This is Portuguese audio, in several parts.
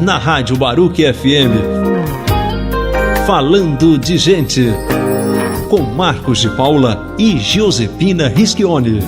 na Rádio Baruch FM. Falando de Gente, com Marcos de Paula e Josepina Rischioni.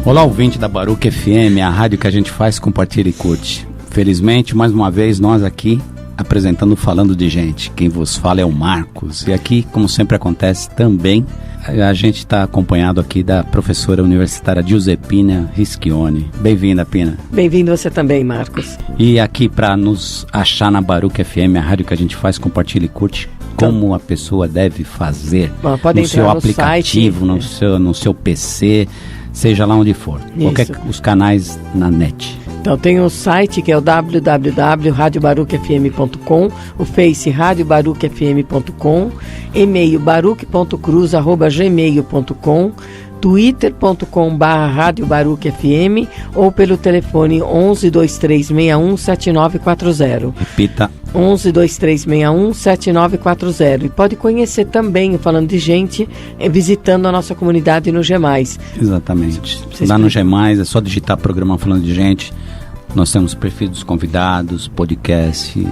Olá, ouvinte da Baruch FM, a rádio que a gente faz, compartilha e curte. Felizmente, mais uma vez, nós aqui apresentando Falando de Gente. Quem vos fala é o Marcos. E aqui, como sempre acontece também, a gente está acompanhado aqui da professora universitária Josepina Rischioni. Bem-vinda, Pina. Bem-vindo você também, Marcos. E aqui para nos achar na Baruch FM, a rádio que a gente faz, compartilha e curte, como a pessoa deve fazer no seu aplicativo, no seu PC, seja lá onde for, os canais na net. Então tem o site que é o www.radiobaruchfm.com, o Face radiobaruchfm.com, e-mail baruch.cruz@gmail.com, twitter.com/radiobaruchfm ou pelo telefone 11 2361 7940. Repita. 11 2361 7940. E pode conhecer também o Falando de Gente visitando a nossa comunidade no G+. Exatamente. Lá no G+, é só digitar programa Falando de Gente. Nós temos perfil dos convidados, podcast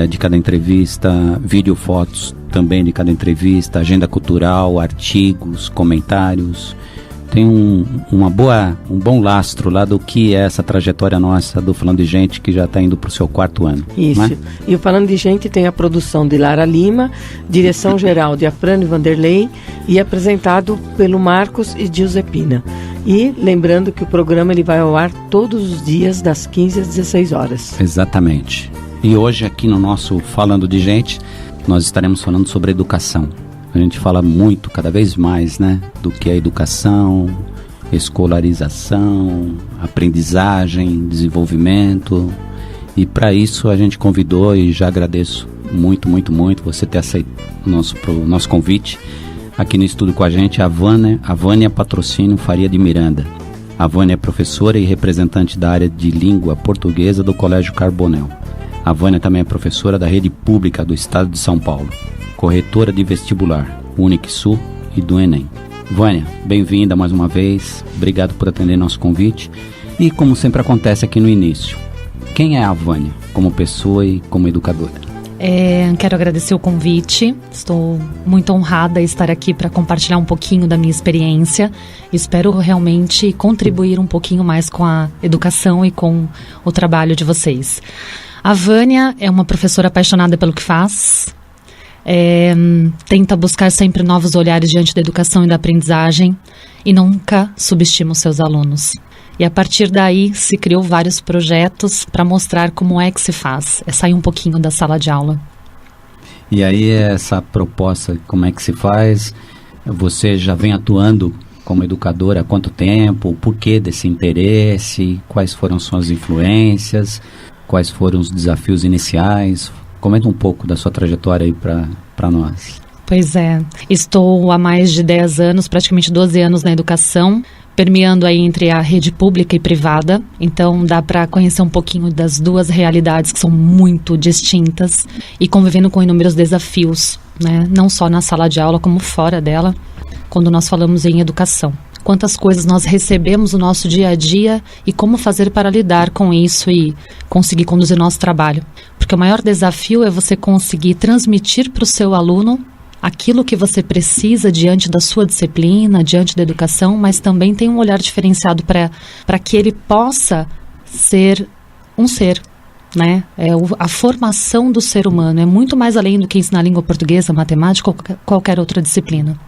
de cada entrevista, vídeo, fotos também de cada entrevista, agenda cultural, artigos, comentários. Tem um bom lastro lá do que é essa trajetória nossa do Falando de Gente, que já está indo para o seu 4º ano. Isso. É? E o Falando de Gente tem a produção de Lara Lima, direção geral de Afrânio Vanderlei e apresentado pelo Marcos e Josepina. E lembrando que o programa ele vai ao ar todos os dias das 15 às 16 horas. Exatamente. E hoje aqui no nosso Falando de Gente, nós estaremos falando sobre educação. A gente fala muito, cada vez mais, né, do que é educação, escolarização, aprendizagem, desenvolvimento. E para isso a gente convidou, e já agradeço muito você ter aceito o nosso convite aqui no estúdio com a gente, a Vânia Patrocínio Faria de Miranda. A Vânia é professora e representante da área de língua portuguesa do Colégio Carbonel. A Vânia também é professora da rede pública do estado de São Paulo, corretora de vestibular, Uniquisul e do Enem. Vânia, bem-vinda mais uma vez, obrigado por atender nosso convite. E como sempre acontece aqui no início, quem é a Vânia como pessoa e como educadora? Quero agradecer o convite, estou muito honrada em estar aqui para compartilhar um pouquinho da minha experiência. Espero realmente contribuir um pouquinho mais com a educação e com o trabalho de vocês. A Vânia é uma professora apaixonada pelo que faz, tenta buscar sempre novos olhares diante da educação e da aprendizagem e nunca subestima os seus alunos. E a partir daí se criou vários projetos para mostrar como é que se faz, sair um pouquinho da sala de aula. E aí essa proposta, como é que se faz? Você já vem atuando como educadora há quanto tempo? O porquê desse interesse? Quais foram suas influências? Quais foram os desafios iniciais? Comenta um pouco da sua trajetória aí para nós. Pois é, estou há mais de 10 anos, praticamente 12 anos na educação, permeando aí entre a rede pública e privada. Então dá para conhecer um pouquinho das duas realidades que são muito distintas e convivendo com inúmeros desafios, né? Não só na sala de aula como fora dela, quando nós falamos em educação. Quantas coisas nós recebemos no nosso dia a dia e como fazer para lidar com isso e conseguir conduzir nosso trabalho. Porque o maior desafio é você conseguir transmitir para o seu aluno aquilo que você precisa diante da sua disciplina, diante da educação, mas também tem um olhar diferenciado para que ele possa ser um ser, né? A formação do ser humano é muito mais além do que ensinar língua portuguesa, matemática ou qualquer outra disciplina.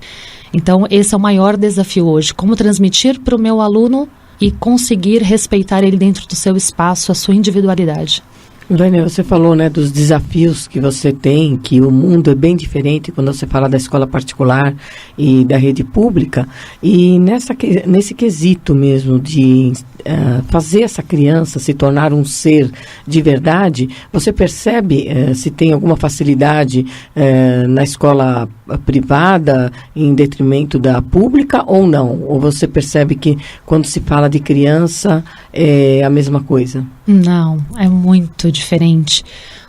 Então, esse é o maior desafio hoje, como transmitir para o meu aluno e conseguir respeitar ele dentro do seu espaço, a sua individualidade. Vânia, você falou, né, dos desafios que você tem, que o mundo é bem diferente quando você fala da escola particular e da rede pública, e nesse quesito mesmo de fazer essa criança se tornar um ser de verdade, você percebe se tem alguma facilidade na escola privada em detrimento da pública ou não? Ou você percebe que quando se fala de criança é a mesma coisa? Não, é muito diferente.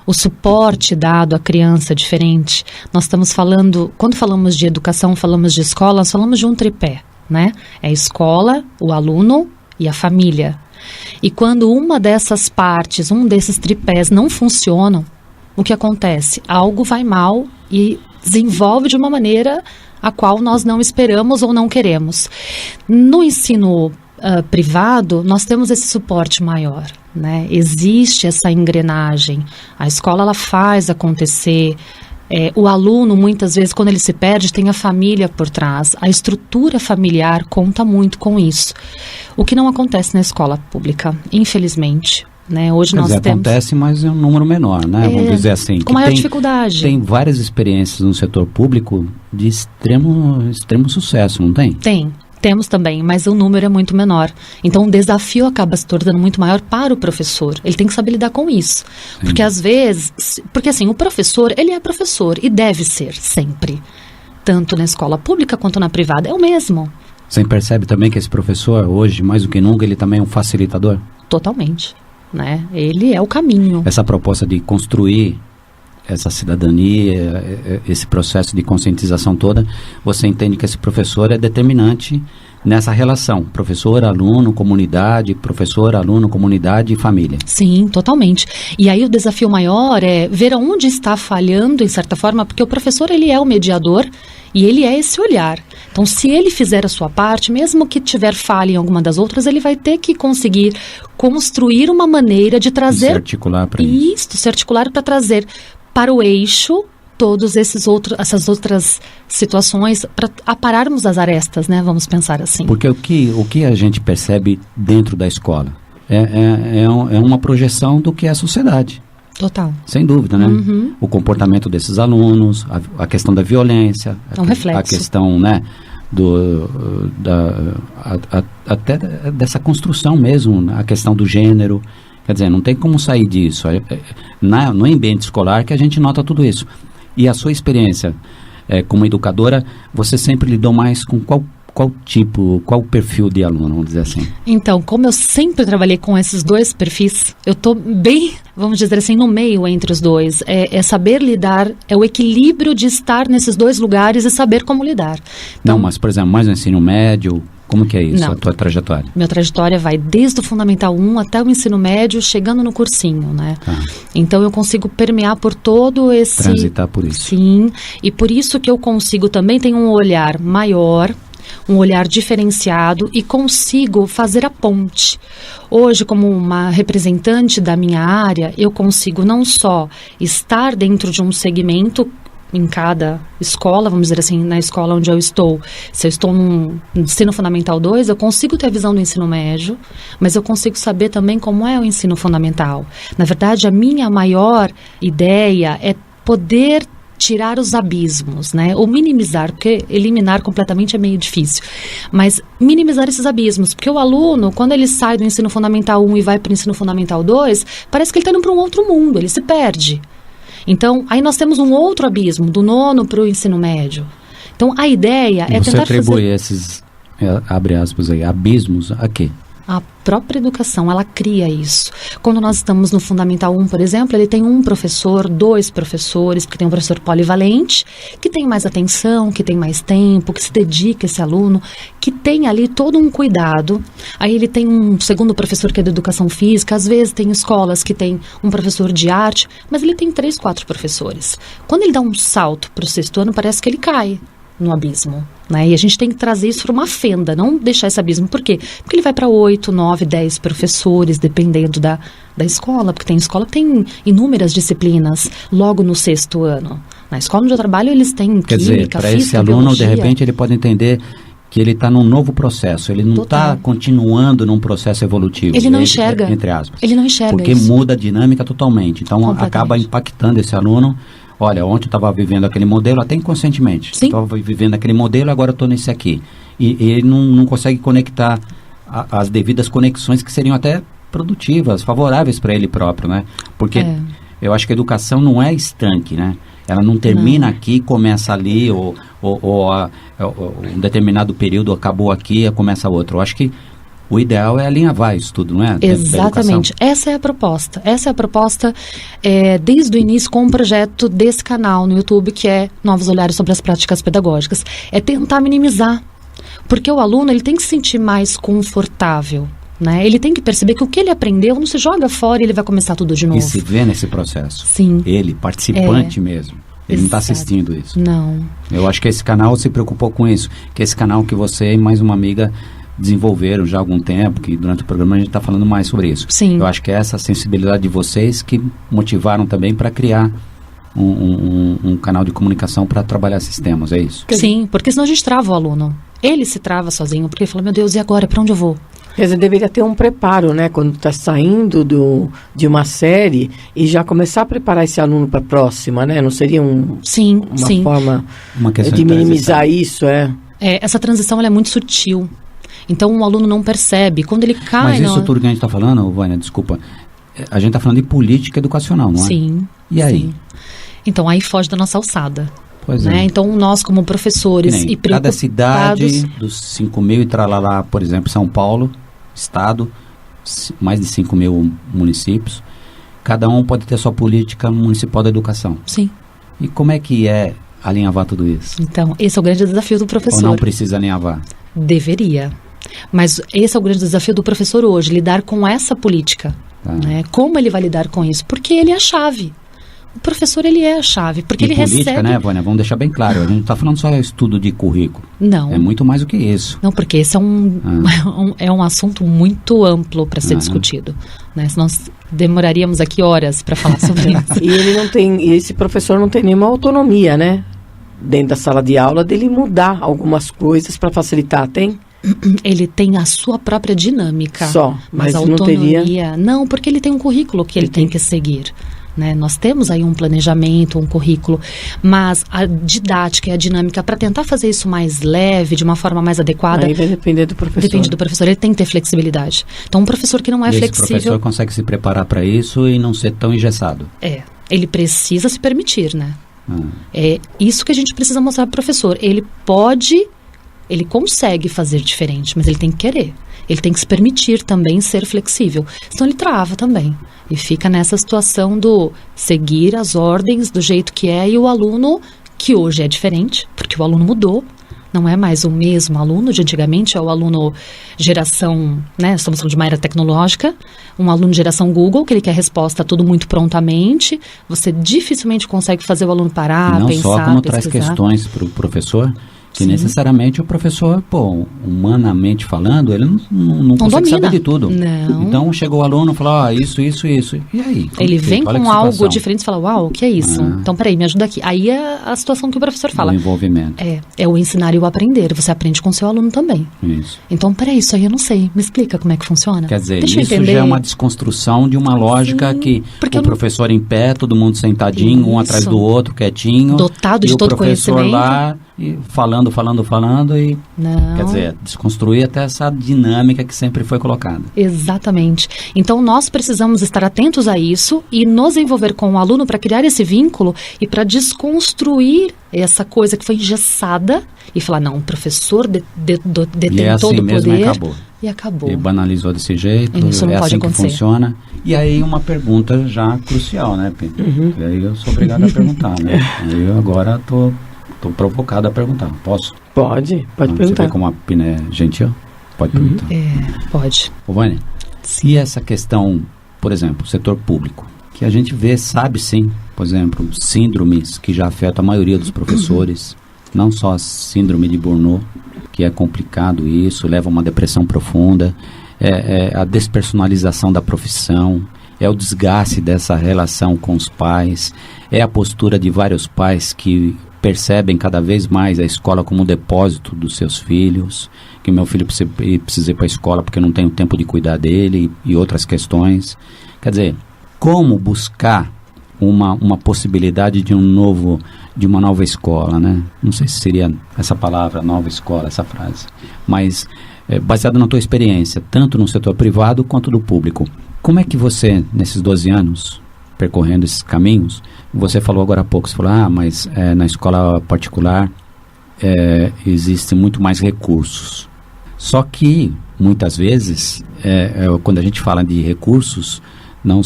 O suporte dado à criança é diferente. Nós estamos falando, quando falamos de educação, falamos de escola, nós falamos de um tripé, né? É a escola, o aluno e a família. E quando uma dessas partes, um desses tripés não funcionam, o que acontece? Algo vai mal e desenvolve de uma maneira a qual nós não esperamos ou não queremos. No ensino privado, nós temos esse suporte maior, né? Existe essa engrenagem. A escola, ela faz acontecer. O aluno, muitas vezes, quando ele se perde, tem a família por trás. A estrutura familiar conta muito com isso. O que não acontece na escola pública, infelizmente. Né? Hoje nós temos... Acontece, mas é um número menor, né? Vamos dizer assim. Com maior dificuldade. Tem várias experiências no setor público de extremo sucesso, não tem? Temos também, mas o número é muito menor. Então, o desafio acaba se tornando muito maior para o professor. Ele tem que saber lidar com isso. Porque, às vezes... Porque, assim, o professor, ele é professor e deve ser sempre. Tanto na escola pública quanto na privada. É o mesmo. Você percebe também que esse professor, hoje, mais do que nunca, ele também é um facilitador? Totalmente. Né? Ele é o caminho. Essa proposta de construir essa cidadania, esse processo de conscientização toda, você entende que esse professor é determinante nessa relação, professor, aluno, comunidade, professor, aluno, comunidade e família. Sim, totalmente. E aí o desafio maior é ver aonde está falhando, em certa forma, porque o professor, ele é o mediador e ele é esse olhar. Então, se ele fizer a sua parte, mesmo que tiver falha em alguma das outras, ele vai ter que conseguir construir uma maneira de trazer... Se articular para isso. Se articular para trazer para o eixo todas essas outras situações, para apararmos as arestas, né? Vamos pensar assim. Porque o que a gente percebe dentro da escola é uma projeção do que é a sociedade. Total. Sem dúvida, né? Uhum. O comportamento desses alunos, a questão da violência, reflexo. A questão, né, até dessa construção mesmo, a questão do gênero. Quer dizer, não tem como sair disso. No ambiente escolar que a gente nota tudo isso. E a sua experiência como educadora, você sempre lidou mais com qual perfil de aluno, vamos dizer assim? Então, como eu sempre trabalhei com esses dois perfis, eu estou bem, vamos dizer assim, no meio entre os dois. É saber lidar, é o equilíbrio de estar nesses dois lugares e saber como lidar. Então, não, mas, por exemplo, mais no ensino médio... Como que é isso, a tua trajetória? Minha trajetória vai desde o Fundamental 1 até o ensino médio, chegando no cursinho, né? Tá. Então, eu consigo permear por todo esse... Transitar por isso. Sim, e por isso que eu consigo também ter um olhar maior, um olhar diferenciado e consigo fazer a ponte. Hoje, como uma representante da minha área, eu consigo não só estar dentro de um segmento em cada escola, vamos dizer assim, na escola onde eu estou. Se eu estou no ensino fundamental 2, eu consigo ter a visão do ensino médio, mas eu consigo saber também como é o ensino fundamental. Na verdade, a minha maior ideia é poder tirar os abismos, né? Ou minimizar, porque eliminar completamente é meio difícil. Mas minimizar esses abismos, porque o aluno, quando ele sai do ensino fundamental 1 e vai para o ensino fundamental 2, parece que ele está indo para um outro mundo, ele se perde. Então, aí nós temos um outro abismo, do nono para o ensino médio. Então, a ideia é tentar fazer... Você atribui esses, abre aspas aí, abismos a quê? A própria educação, ela cria isso. Quando nós estamos no Fundamental 1, por exemplo, ele tem um professor, 2 professores, porque tem um professor polivalente, que tem mais atenção, que tem mais tempo, que se dedica a esse aluno, que tem ali todo um cuidado. Aí ele tem um segundo professor que é de educação física, às vezes tem escolas que tem um professor de arte, mas ele tem 3, 4 professores. Quando ele dá um salto para o 6º ano, parece que ele cai no abismo, né? E a gente tem que trazer isso para uma fenda, não deixar esse abismo. Por quê? Porque ele vai para 8, 9, 10 professores, dependendo da escola, porque tem escola que tem inúmeras disciplinas logo no 6º ano. Na escola onde eu trabalho, eles têm química, física, para esse aluno, biologia. De repente, ele pode entender que ele está num novo processo, ele não está continuando num processo evolutivo. Ele não enxerga. Entre aspas. Ele não enxerga porque isso. Muda a dinâmica totalmente. Então, acaba impactando esse aluno. Olha, ontem eu estava vivendo aquele modelo, até inconscientemente. Estava vivendo aquele modelo, agora eu estou nesse aqui. E ele não consegue conectar as devidas conexões que seriam até produtivas, favoráveis para ele próprio, né? Porque eu acho que a educação não é estanque, né? Ela não termina aqui, começa ali, ou um determinado período acabou aqui e começa outro. Eu acho que o ideal é alinhavar isso tudo, não é? Exatamente. Essa é a proposta. Essa é a proposta desde o início com um projeto desse canal no YouTube, que é Novos Olhares sobre as Práticas Pedagógicas. É tentar minimizar. Porque o aluno ele tem que se sentir mais confortável. Né? Ele tem que perceber que o que ele aprendeu não se joga fora e ele vai começar tudo de novo. E se vê nesse processo. Sim. Ele, participante mesmo. Ele não está assistindo isso. Não. Eu acho que esse canal se preocupou com isso. Que esse canal que você e mais uma amiga desenvolveram já há algum tempo, que durante o programa a gente está falando mais sobre isso. Sim. Eu acho que é essa sensibilidade de vocês que motivaram também para criar um canal de comunicação para trabalhar sistemas, é isso? Sim, porque senão a gente trava o aluno. Ele se trava sozinho, porque ele fala, meu Deus, e agora? Para onde eu vou? Quer dizer, deveria ter um preparo, né? Quando está saindo de uma série e já começar a preparar esse aluno para a próxima, né? Não seria uma forma de minimizar isso, essa transição ela é muito sutil. Então, o aluno não percebe. Quando ele cai... Mas isso tudo que a gente está falando, Vânia, desculpa, a gente está falando de política educacional, não é? Sim. E aí? Sim. Então, aí foge da nossa alçada. Pois né? é. Então, nós como professores e preocupados... Cada cidade, dos 5 mil e tralalá, por exemplo, São Paulo, estado, mais de 5 mil municípios, cada um pode ter sua política municipal da educação. Sim. E como é que é alinhavar tudo isso? Então, esse é o grande desafio do professor. Ou não precisa alinhavar? Deveria. Mas esse é o grande desafio do professor hoje, lidar com essa política. Né? Como ele vai lidar com isso? Porque ele é a chave. O professor, ele é a chave, porque ele política, recebe... né, Vânia? Vamos deixar bem claro, a gente não está falando só estudo de currículo. Não. É muito mais do que isso. Não, porque esse é um assunto muito amplo para ser discutido. Né? Senão demoraríamos aqui horas para falar sobre isso. E ele não tem, e esse professor não tem nenhuma autonomia, né? Dentro da sala de aula, dele mudar algumas coisas para facilitar, tem? Ele tem a sua própria dinâmica. Só, mas a não autonomia... teria... Não, porque ele tem um currículo que ele tem que seguir. Né? Nós temos aí um planejamento, um currículo, mas a didática e a dinâmica para tentar fazer isso mais leve, de uma forma mais adequada... Aí vai depender do professor. Depende do professor, ele tem que ter flexibilidade. Então, um professor que não é flexível... Esse professor consegue se preparar para isso e não ser tão engessado. Ele precisa se permitir, né? É isso que a gente precisa mostrar para o professor. Ele consegue fazer diferente, mas ele tem que querer. Ele tem que se permitir também ser flexível. Senão ele trava também. E fica nessa situação do seguir as ordens do jeito que é, e o aluno, que hoje é diferente, porque o aluno mudou, não é mais o mesmo aluno de antigamente, é o aluno geração, né, estamos falando de uma era tecnológica, um aluno geração Google, que ele quer resposta a tudo muito prontamente, você dificilmente consegue fazer o aluno parar, não pensar, só como pesquisar. Traz questões para o professor, que Sim. necessariamente o professor, humanamente falando, ele não consegue domina. Saber de tudo. Não. Então, chegou o aluno e falou, isso. E aí? Ele vem Olha com que algo situação. diferente e fala, uau, o que é isso? Então, peraí, me ajuda aqui. Aí é a situação que o professor fala. O envolvimento. É o ensinar e o aprender. Você aprende com o seu aluno também. Isso. Então, peraí, isso aí eu não sei. Me explica como é que funciona. Quer dizer, Deixa eu isso entender. já é uma desconstrução de uma lógica que o professor em pé, todo mundo sentadinho, um atrás do outro, quietinho. Dotado de todo conhecimento. E o professor lá, e falando e... Não. Quer dizer, desconstruir até essa dinâmica que sempre foi colocada. Exatamente. Então, nós precisamos estar atentos a isso e nos envolver com o aluno para criar esse vínculo e para desconstruir essa coisa que foi engessada e falar, não, o professor detém assim todo o mesmo, poder. E acabou. E banalizou desse jeito, isso não pode assim acontecer. Que funciona. E aí uma pergunta já crucial, né, Pim? E aí eu sou obrigado a perguntar, né? Aí eu agora tô provocado a perguntar. Posso? Pode perguntar. Você vê como a Pina é gentil? Pode perguntar. Pode. Ô, Vânia, e essa questão, por exemplo, setor público, que a gente vê, sabe sim, por exemplo, síndromes que já afetam a maioria dos professores, não só a síndrome de Burnout, que é complicado isso, leva a uma depressão profunda, a despersonalização da profissão, é o desgaste dessa relação com os pais, é a postura de vários pais que percebem cada vez mais a escola como um depósito dos seus filhos, que meu filho precisa ir para a escola porque eu não tenho tempo de cuidar dele e outras questões. Quer dizer, como buscar uma possibilidade de uma nova escola, né? Não sei se seria essa palavra, nova escola, essa frase, mas baseado na tua experiência, tanto no setor privado quanto no público, como é que você, nesses 12 anos, percorrendo esses caminhos. Você falou agora há pouco, você falou, mas na escola particular existem muito mais recursos. Só que, muitas vezes, quando a gente fala de recursos, não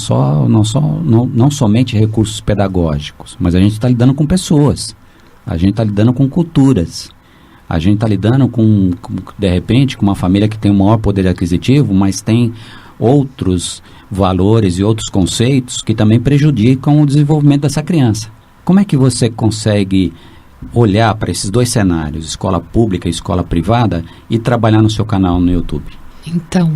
somente recursos pedagógicos, mas a gente está lidando com pessoas, a gente está lidando com culturas, a gente está lidando com, de repente, com uma família que tem um maior poder aquisitivo, mas tem outros valores e outros conceitos que também prejudicam o desenvolvimento dessa criança. Como é que você consegue olhar para esses dois cenários, escola pública e escola privada, e trabalhar no seu canal no YouTube? Então,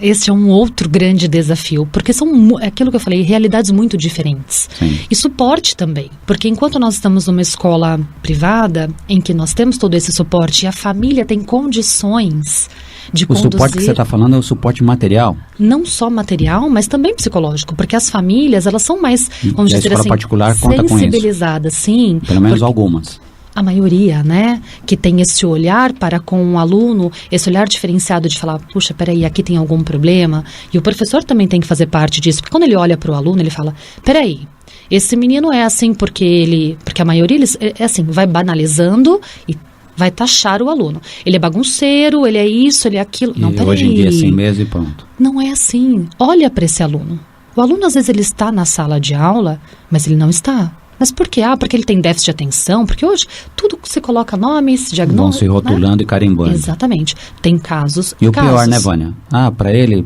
esse é um outro grande desafio, porque são, aquilo que eu falei, realidades muito diferentes. Sim. E suporte também, porque enquanto nós estamos numa escola privada, em que nós temos todo esse suporte, e a família tem condições de conduzir... O suporte que você está falando é o suporte material? Não só material, mas também psicológico, porque as famílias, elas são mais, vamos dizer assim, particular conta sensibilizadas, com isso. Sim. Pelo menos algumas. A maioria, né, que tem esse olhar para com o aluno, esse olhar diferenciado de falar, puxa, peraí, aqui tem algum problema. E o professor também tem que fazer parte disso, porque quando ele olha para o aluno, ele fala, peraí, esse menino é assim porque a maioria, é assim, vai banalizando e vai taxar o aluno. Ele é bagunceiro, ele é isso, ele é aquilo. Não, peraí. Hoje em dia é assim mesmo e pronto. Não é assim. Olha para esse aluno. O aluno, às vezes, ele está na sala de aula, mas ele não está. Mas por quê? Porque ele tem déficit de atenção, porque hoje tudo que se coloca nomes, diagnóstico... Vão se rotulando, né? E carimbando. Exatamente. Tem casos... E o pior, né, Vânia? Para ele,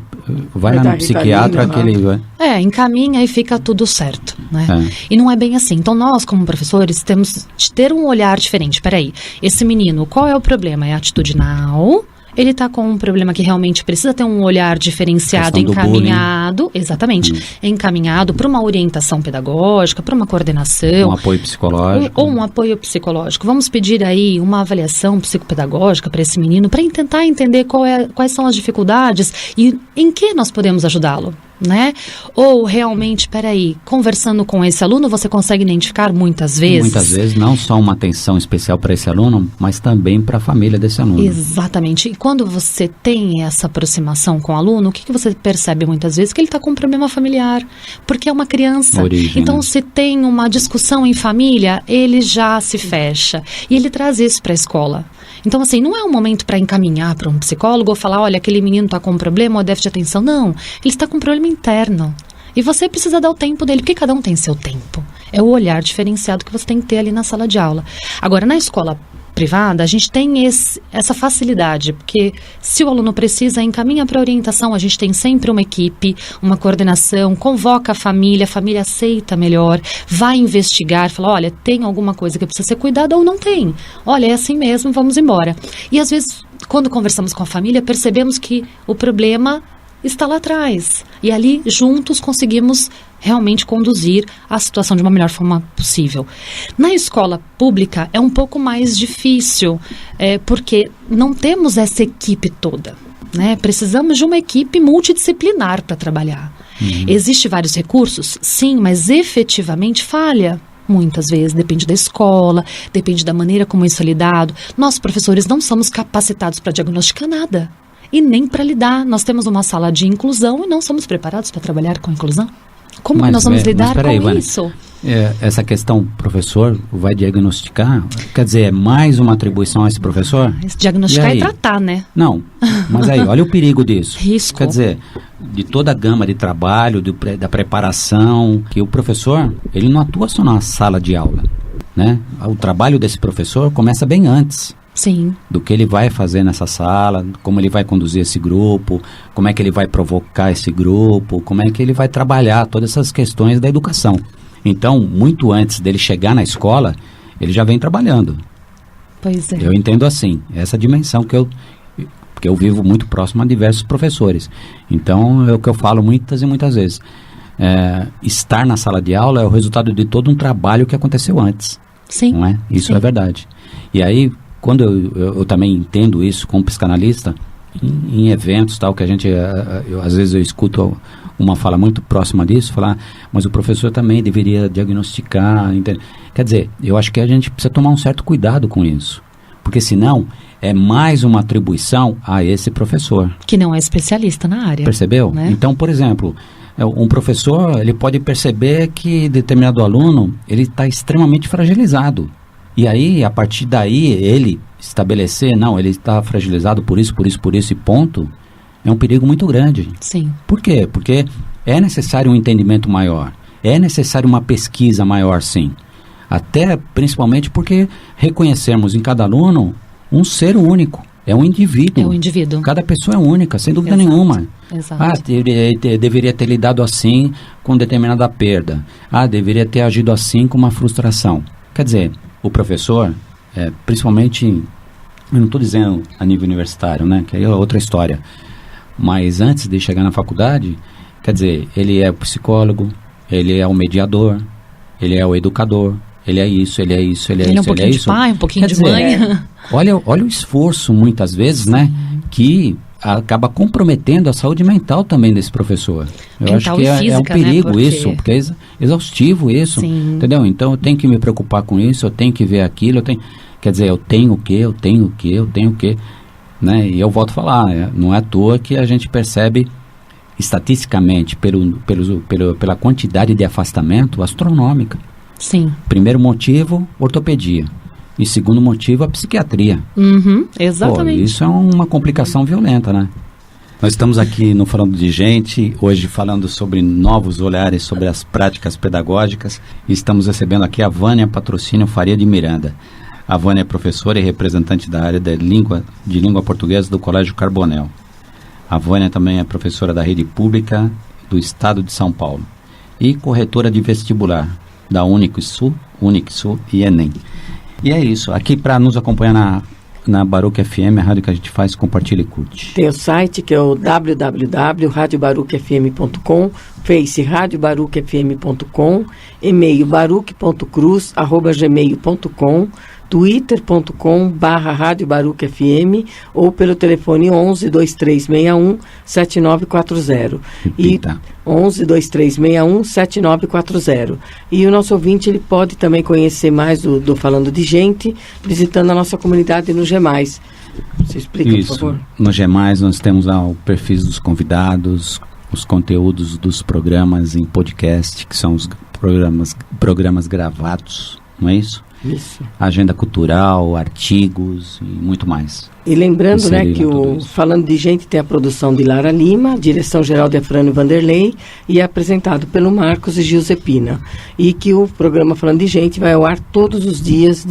vai lá no psiquiatra que ele... encaminha e fica tudo certo, né? E não é bem assim. Então, nós, como professores, temos de ter um olhar diferente. Peraí, esse menino, qual é o problema? É atitudinal... Ele está com um problema que realmente precisa ter um olhar diferenciado, encaminhado, exatamente, encaminhado para uma orientação pedagógica, para uma coordenação. Um apoio psicológico. Ou um apoio psicológico. Vamos pedir aí uma avaliação psicopedagógica para esse menino, para tentar entender quais são as dificuldades e em que nós podemos ajudá-lo. Né? Ou realmente, peraí, conversando com esse aluno, você consegue identificar muitas vezes? Muitas vezes, não só uma atenção especial para esse aluno, mas também para a família desse aluno. Exatamente. E quando você tem essa aproximação com o aluno, o que você percebe muitas vezes? Que ele está com um problema familiar, porque é uma criança. Então, né? Se tem uma discussão em família, ele já se fecha. E ele traz isso para a escola. Então, assim, não é um momento para encaminhar para um psicólogo ou falar, olha, aquele menino está com um problema ou déficit de atenção. Não, ele está com um problema interno. E você precisa dar o tempo dele, porque cada um tem seu tempo. É o olhar diferenciado que você tem que ter ali na sala de aula. Agora, na escola privada, a gente tem essa facilidade, porque se o aluno precisa, encaminha para orientação, a gente tem sempre uma equipe, uma coordenação, convoca a família aceita melhor, vai investigar, fala, olha, tem alguma coisa que precisa ser cuidada ou não tem. Olha, é assim mesmo, vamos embora. E às vezes, quando conversamos com a família, percebemos que o problema está lá atrás. E ali, juntos, conseguimos realmente conduzir a situação de uma melhor forma possível. Na escola pública é um pouco mais difícil, porque não temos essa equipe toda, né? Precisamos de uma equipe multidisciplinar para trabalhar. Existem vários recursos? Sim, mas efetivamente falha. Muitas vezes, depende da escola, depende da maneira como isso é lidado. Nós, professores, não somos capacitados para diagnosticar nada. E nem para lidar. Nós temos uma sala de inclusão e não somos preparados para trabalhar com inclusão. Como nós vamos lidar com isso? Essa questão, professor, vai diagnosticar? Quer dizer, é mais uma atribuição a esse professor? Diagnosticar e tratar, né? Não, mas aí, olha o perigo disso. Risco. Quer dizer, de toda a gama de trabalho, da preparação, que o professor, ele não atua só na sala de aula, né? O trabalho desse professor começa bem antes. Sim. Do que ele vai fazer nessa sala, como ele vai conduzir esse grupo, como é que ele vai provocar esse grupo, como é que ele vai trabalhar todas essas questões da educação. Então, muito antes dele chegar na escola, ele já vem trabalhando. Pois é. Eu entendo assim, essa dimensão porque eu vivo muito próximo a diversos professores. Então, é o que eu falo muitas e muitas vezes. Estar na sala de aula é o resultado de todo um trabalho que aconteceu antes. Sim. Não é? Isso Sim. É verdade. E aí, quando eu também entendo isso como psicanalista, em eventos tal, que a gente, às vezes eu escuto uma fala muito próxima disso, falar, mas o professor também deveria diagnosticar, entende? Quer dizer, eu acho que a gente precisa tomar um certo cuidado com isso, porque senão é mais uma atribuição a esse professor. Que não é especialista na área. Percebeu? Né? Então, por exemplo, Um professor, ele pode perceber que determinado aluno, ele está extremamente fragilizado. E aí, a partir daí, ele estabelecer, não, ele está fragilizado por isso e ponto, é um perigo muito grande. Sim. Por quê? Porque é necessário um entendimento maior, é necessário uma pesquisa maior, sim. Até, principalmente, porque reconhecermos em cada aluno um ser único, é um indivíduo. É um indivíduo. Cada pessoa é única, sem dúvida Exato. nenhuma. Exato. Deveria ter lidado assim com determinada perda. Deveria ter agido assim com uma frustração. Quer dizer, o professor, principalmente, eu não estou dizendo a nível universitário, né, que aí é outra história, mas antes de chegar na faculdade, quer dizer, ele é o psicólogo, ele é o mediador, ele é o educador, ele é isso, ele é isso, ele é Ele isso, é um pouquinho de pai, um pouquinho de mãe. Olha o esforço, muitas vezes, né, que acaba comprometendo a saúde mental também desse professor. Eu acho que é um perigo, né? Isso, porque é exaustivo isso, Sim. entendeu? Então eu tenho que me preocupar com isso, eu tenho que ver aquilo, quer dizer, eu tenho o quê, né? E eu volto a falar, não é à toa que a gente percebe estatisticamente pela quantidade de afastamento astronômica. Sim. Primeiro motivo, ortopedia. E segundo motivo, a psiquiatria. Exatamente. Pô, isso é uma complicação violenta, né? Nós estamos aqui no Falando de Gente, hoje falando sobre novos olhares sobre as práticas pedagógicas. E estamos recebendo aqui a Vânia Patrocínio Faria de Miranda. A Vânia é professora e representante da área de língua portuguesa do Colégio Carbonel. A Vânia também é professora da rede pública do Estado de São Paulo. E corretora de vestibular da Unicsul e Enem. E é isso, aqui para nos acompanhar na Baruch FM, a rádio que a gente faz, compartilha e curte. Tem o site que é o www.radiobaruchfm.com, Face radiobaruchfm.com, e-mail baruch.cruz@gmail.com, twitter.com/radiobaruchfm ou pelo telefone 11 2361 7940. Repita. 11 2361 7940. E o nosso ouvinte, ele pode também conhecer mais do Falando de Gente visitando a nossa comunidade no Gemais. Você explica, isso. por favor? No Gemais nós temos lá o perfil dos convidados, os conteúdos dos programas em podcast, que são os programas gravados, não é isso? Isso. Agenda cultural, artigos e muito mais. E lembrando, né, que o Falando de Gente tem a produção de Lara Lima, direção-geral de Afrânio Vanderlei e é apresentado pelo Marcos e Giuseppina. E que o programa Falando de Gente vai ao ar todos os dias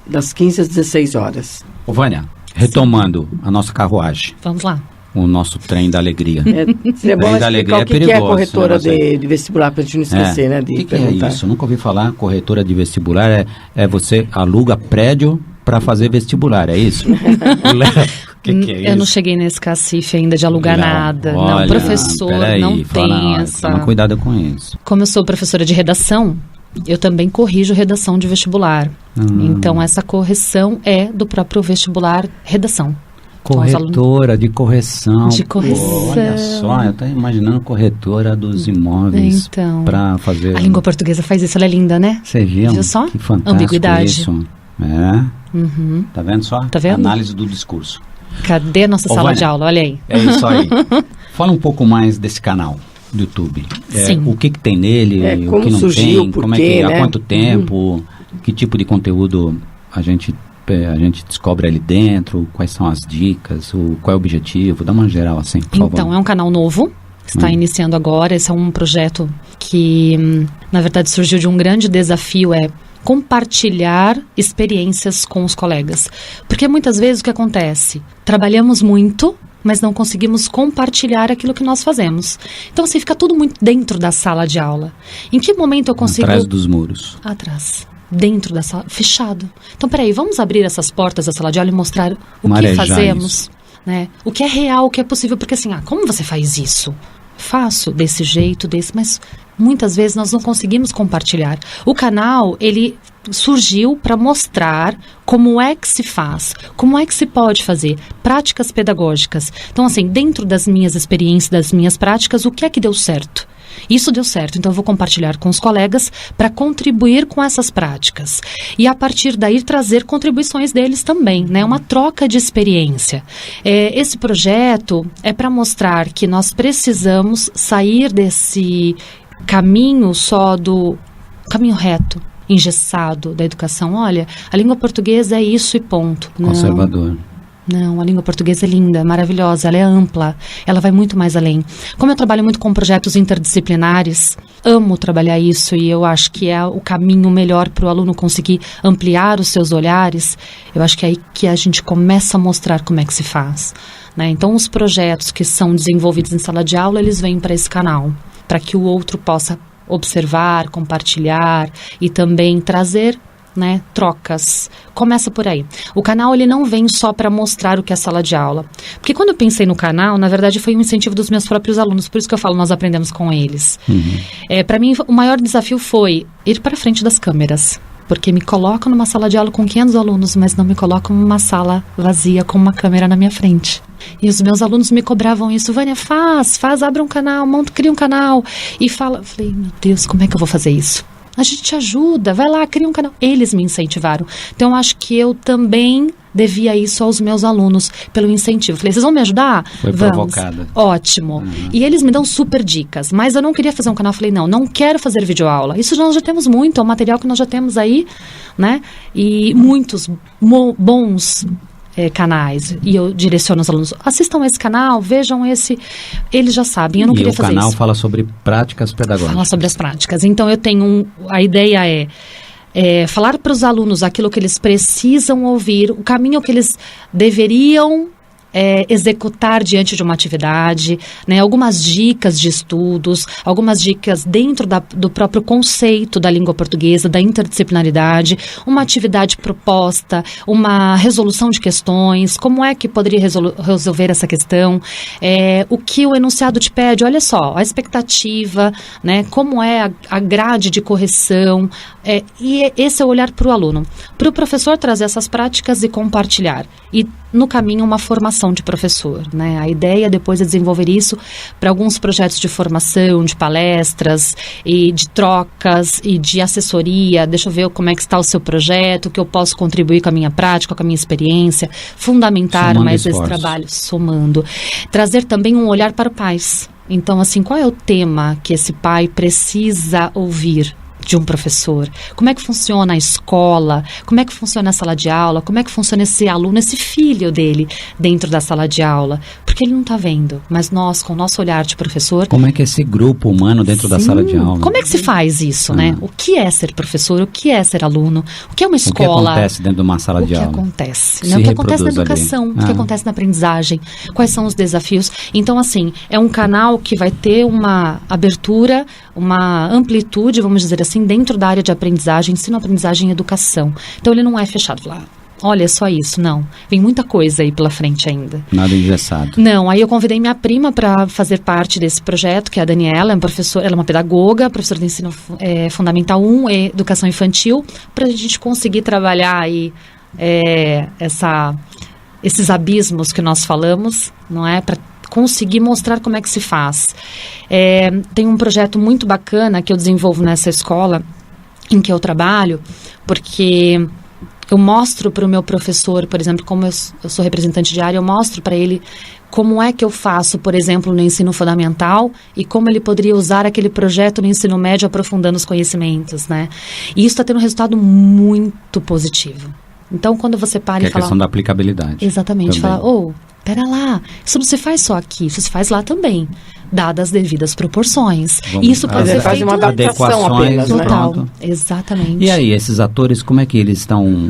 das 15 às 16 horas. Ô Vânia, retomando a nossa carruagem. Vamos lá. O nosso trem da alegria. Seria bom explicar o que é a corretora de vestibular, para a gente não esquecer, né? O que é isso? Eu nunca ouvi falar. Corretora de vestibular é você aluga prédio para fazer vestibular, é isso? Que é isso? Eu não cheguei nesse cacife ainda de alugar nada. Olha, não, professor, não tem essa. Toma cuidado com isso. Como eu sou professora de redação, eu também corrijo redação de vestibular. Então, essa correção é do próprio vestibular redação. Corretora de correção. De correção. Pô, olha só, eu estou imaginando corretora dos imóveis para fazer... A língua portuguesa faz isso, ela é linda, né? Você viu só? Que fantástico. Ambiguidade. Isso. Tá vendo só? Tá vendo? Análise do discurso. Cadê a nossa sala de aula? Olha aí. É isso aí. Fala um pouco mais desse canal do YouTube. Sim. O que tem nele, o que não surgiu, tem, como é que, há quanto tempo, que tipo de conteúdo a gente descobre ali dentro, quais são as dicas, qual é o objetivo, dá uma geral assim, por favor. Então, é um canal novo, está iniciando agora, esse é um projeto que, na verdade, surgiu de um grande desafio, compartilhar experiências com os colegas. Porque muitas vezes o que acontece? Trabalhamos muito, mas não conseguimos compartilhar aquilo que nós fazemos. Então, assim, fica tudo muito dentro da sala de aula. Em que momento eu consigo... Atrás dos muros. Atrás. Dentro da sala, fechado. Então, peraí, vamos abrir essas portas da sala de aula e mostrar o que fazemos, né? O que é real, o que é possível, porque assim, como você faz isso? Faço desse jeito, mas muitas vezes nós não conseguimos compartilhar. O canal, ele surgiu para mostrar como é que se faz, como é que se pode fazer, práticas pedagógicas. Então, assim, dentro das minhas experiências, das minhas práticas, o que é que deu certo? Isso deu certo, então eu vou compartilhar com os colegas para contribuir com essas práticas. E a partir daí trazer contribuições deles também, né? Uma troca de experiência. Esse projeto é para mostrar que nós precisamos sair desse caminho só do caminho reto, engessado da educação. Olha, a língua portuguesa é isso e ponto. Conservador. Não, a língua portuguesa é linda, maravilhosa, ela é ampla, ela vai muito mais além. Como eu trabalho muito com projetos interdisciplinares, amo trabalhar isso e eu acho que é o caminho melhor para o aluno conseguir ampliar os seus olhares. Eu acho que é aí que a gente começa a mostrar como é que se faz, né? Então, os projetos que são desenvolvidos em sala de aula, eles vêm para esse canal, para que o outro possa observar, compartilhar e também trazer, né, trocas. Começa por aí. O canal, ele não vem só para mostrar o que é sala de aula. Porque quando eu pensei no canal, na verdade foi um incentivo dos meus próprios alunos, por isso que eu falo, nós aprendemos com eles. Para mim, o maior desafio foi ir para frente das câmeras. Porque me colocam numa sala de aula com 500 alunos, mas não me colocam numa sala vazia com uma câmera na minha frente. E os meus alunos me cobravam isso. Vânia, faz, abre um canal, cria um canal. E fala, falei, meu Deus, como é que eu vou fazer isso? A gente te ajuda, vai lá, cria um canal. Eles me incentivaram. Então, eu acho que eu também devia isso aos meus alunos, pelo incentivo. Falei, vocês vão me ajudar? Foi Vamos. provocada. Ótimo. E eles me dão super dicas. Mas eu não queria fazer um canal. Falei, não quero fazer videoaula. Isso nós já temos muito, é um material que nós já temos aí, né? E muitos bons canais, e eu direciono os alunos, assistam esse canal, vejam esse, eles já sabem, eu não queria fazer isso. E o canal fala sobre práticas pedagógicas. Fala sobre as práticas, então eu tenho, a ideia é falar para os alunos aquilo que eles precisam ouvir, o caminho que eles deveriam executar diante de uma atividade, né? Algumas dicas de estudos, algumas dicas dentro do próprio conceito da língua portuguesa, da interdisciplinaridade, uma atividade proposta, uma resolução de questões, como é que poderia resolver essa questão, o que o enunciado te pede, olha só, a expectativa, né? Como é a grade de correção, e esse é o olhar para o aluno. Para o professor trazer essas práticas e compartilhar. E no caminho uma formação de professor, né? A ideia depois é desenvolver isso para alguns projetos de formação, de palestras e de trocas e de assessoria. Deixa eu ver como é que está o seu projeto, que eu posso contribuir com a minha prática, com a minha experiência, fundamentar somando mais esforços. esse trabalho, somando. Trazer também um olhar para os pais. Então, assim, qual é o tema que esse pai precisa ouvir de um professor? Como é que funciona a escola? Como é que funciona a sala de aula? Como é que funciona esse aluno, esse filho dele dentro da sala de aula? Porque ele não está vendo, mas nós, com o nosso olhar de professor... Como é que é esse grupo humano dentro da sala de aula? Como é que se faz isso, né? O que é ser professor? O que é ser aluno? O que é uma escola? O que acontece dentro de uma sala de aula? O que acontece? Né? O que acontece na educação? O que acontece na aprendizagem? Quais são os desafios? Então, assim, é um canal que vai ter uma abertura, uma amplitude, vamos dizer assim, dentro da área de aprendizagem, ensino, aprendizagem e educação. Então, ele não é fechado lá. Olha, é só isso, não. Vem muita coisa aí pela frente ainda. Nada engessado. Não, aí eu convidei minha prima para fazer parte desse projeto, que é a Daniela, ela é uma pedagoga, professora de ensino fundamental 1 e educação infantil, para a gente conseguir trabalhar aí esses abismos que nós falamos, não é? Para conseguir mostrar como é que se faz. Tem um projeto muito bacana que eu desenvolvo nessa escola em que eu trabalho, porque eu mostro para o meu professor, por exemplo, como eu sou representante de área, eu mostro para ele como é que eu faço, por exemplo, no ensino fundamental e como ele poderia usar aquele projeto no ensino médio aprofundando os conhecimentos, né? E isso está tendo um resultado muito positivo. Então, quando você para e fala... É a questão da aplicabilidade. Exatamente. Também. Fala, pera lá, isso não se faz só aqui, isso se faz lá também, dadas as devidas proporções. Isso pode ser faz feito... uma adaptação apenas, né? Total, Pronto. exatamente. E aí, esses atores, como é que eles estão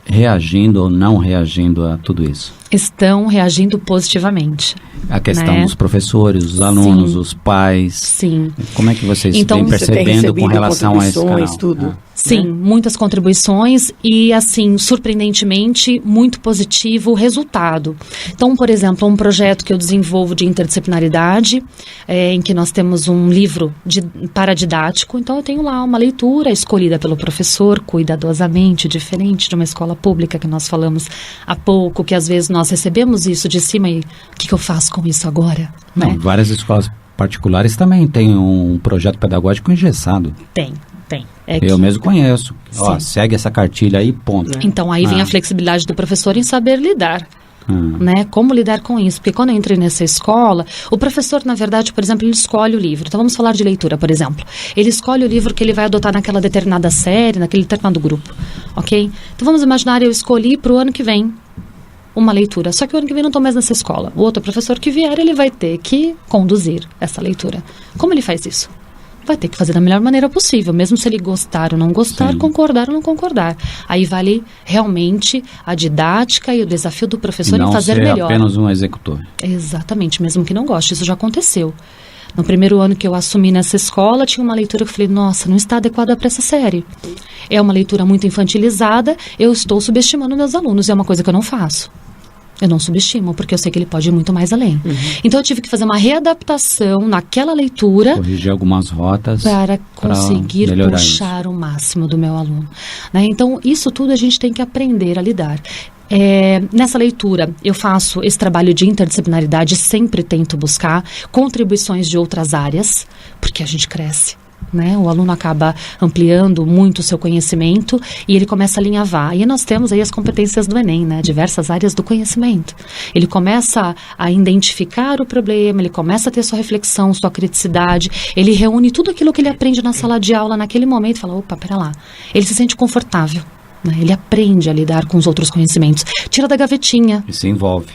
reagindo ou não reagindo a tudo isso? Estão reagindo positivamente. A questão né? dos professores, os alunos, Sim. os pais. Sim. Como é que vocês Então, vêm Você tem percebendo com recebido relação a esse canal? contribuições, tudo. Sim, muitas contribuições e, assim, surpreendentemente, muito positivo o resultado. Então, por exemplo, um projeto que eu desenvolvo de interdisciplinaridade, em que nós temos um livro paradidático. Então, eu tenho lá uma leitura escolhida pelo professor, cuidadosamente, diferente de uma escola pública que nós falamos há pouco, que às vezes nós recebemos isso de cima e o que eu faço com isso agora? Não, Né? várias escolas particulares também têm um projeto pedagógico engessado. Tem. Eu mesmo conheço. Ó, segue essa cartilha aí, ponto. Então, aí vem a flexibilidade do professor em saber lidar. Né? Como lidar com isso? Porque quando eu entrei nessa escola, o professor, na verdade, por exemplo, ele escolhe o livro. Então, vamos falar de leitura, por exemplo. Ele escolhe o livro que ele vai adotar naquela determinada série, naquele determinado grupo. Ok? Então, vamos imaginar, eu escolhi para o ano que vem uma leitura. Só que o ano que vem eu não estou mais nessa escola. O outro professor que vier, ele vai ter que conduzir essa leitura. Como ele faz isso? Vai ter que fazer da melhor maneira possível, mesmo se ele gostar ou não gostar, Sim. concordar ou não concordar. Aí vale realmente a didática e o desafio do professor em fazer melhor. Não ser apenas um executor. Exatamente, mesmo que não goste, isso já aconteceu. No primeiro ano que eu assumi nessa escola, tinha uma leitura que eu falei, nossa, não está adequada para essa série. É uma leitura muito infantilizada, eu estou subestimando meus alunos, é uma coisa que eu não faço. Eu não subestimo, porque eu sei que ele pode ir muito mais além. Então, eu tive que fazer uma readaptação naquela leitura. Corrigir algumas rotas. Para conseguir puxar isso. O máximo do meu aluno. Né? Então, isso tudo a gente tem que aprender a lidar. Nessa leitura, eu faço esse trabalho de interdisciplinaridade, sempre tento buscar contribuições de outras áreas, porque a gente cresce. Né? O aluno acaba ampliando muito o seu conhecimento e ele começa a alinhavar. E nós temos aí as competências do Enem, né? Diversas áreas do conhecimento. Ele começa a identificar o problema, ele começa a ter sua reflexão, sua criticidade, ele reúne tudo aquilo que ele aprende na sala de aula naquele momento e fala, opa, pera lá. Ele se sente confortável. Né? Ele aprende a lidar com os outros conhecimentos. Tira da gavetinha. E se envolve.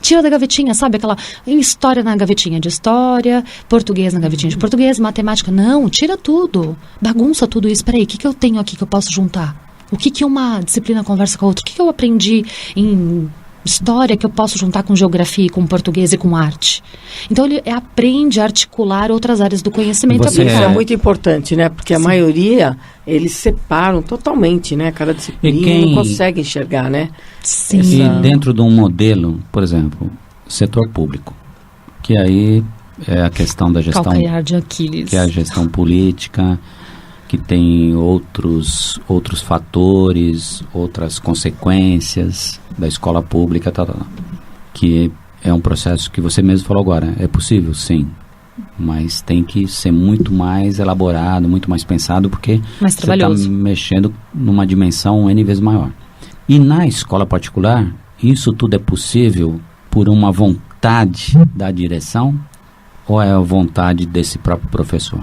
Tira da gavetinha, sabe? Aquela história na gavetinha de história, português na gavetinha de português, matemática. Não, tira tudo. Bagunça tudo isso. Peraí, o que eu tenho aqui que eu posso juntar? O que uma disciplina conversa com a outra? O que eu aprendi em história que eu posso juntar com geografia, com português e com arte? Então, ele aprende a articular outras áreas do conhecimento. Isso é muito importante, né? Porque a maioria, eles separam totalmente, né? Cada disciplina não consegue enxergar, né? Sim. E dentro de um modelo, por exemplo, setor público, que aí é a questão da gestão... Calcanhar de Aquiles. Que é a gestão política, que tem outros fatores, outras consequências da escola pública, que é um processo que você mesmo falou agora. É possível? Sim. Mas tem que ser muito mais elaborado, muito mais pensado, porque mais você está mexendo numa dimensão N vezes maior. E na escola particular, isso tudo é possível por uma vontade da direção ou é a vontade desse próprio professor?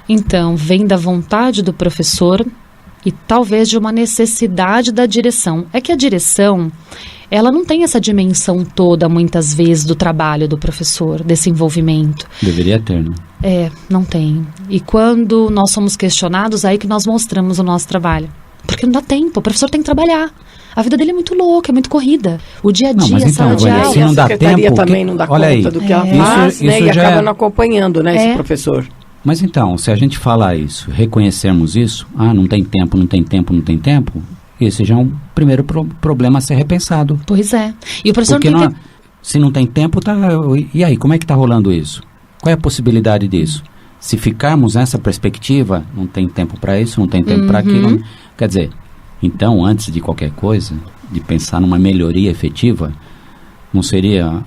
Então, vem da vontade do professor e talvez de uma necessidade da direção. É que a direção, ela não tem essa dimensão toda, muitas vezes, do trabalho do professor, desse envolvimento. Deveria ter, né? Não tem. E quando nós somos questionados, aí que nós mostramos o nosso trabalho. Porque não dá tempo, o professor tem que trabalhar. A vida dele é muito louca, é muito corrida. O dia a dia, a sala de aula. Se não dá tempo, também não dá conta do que ela faz, né? E acaba não acompanhando, né, esse professor. Mas então, se a gente falar isso, reconhecermos isso, não tem tempo, esse já é um primeiro problema a ser repensado. Pois é. E o professor porque se não tem tempo, e aí, como é que está rolando isso? Qual é a possibilidade disso? Se ficarmos nessa perspectiva, não tem tempo para isso, não tem tempo para aquilo. Quer dizer, então, antes de qualquer coisa, de pensar numa melhoria efetiva, não seria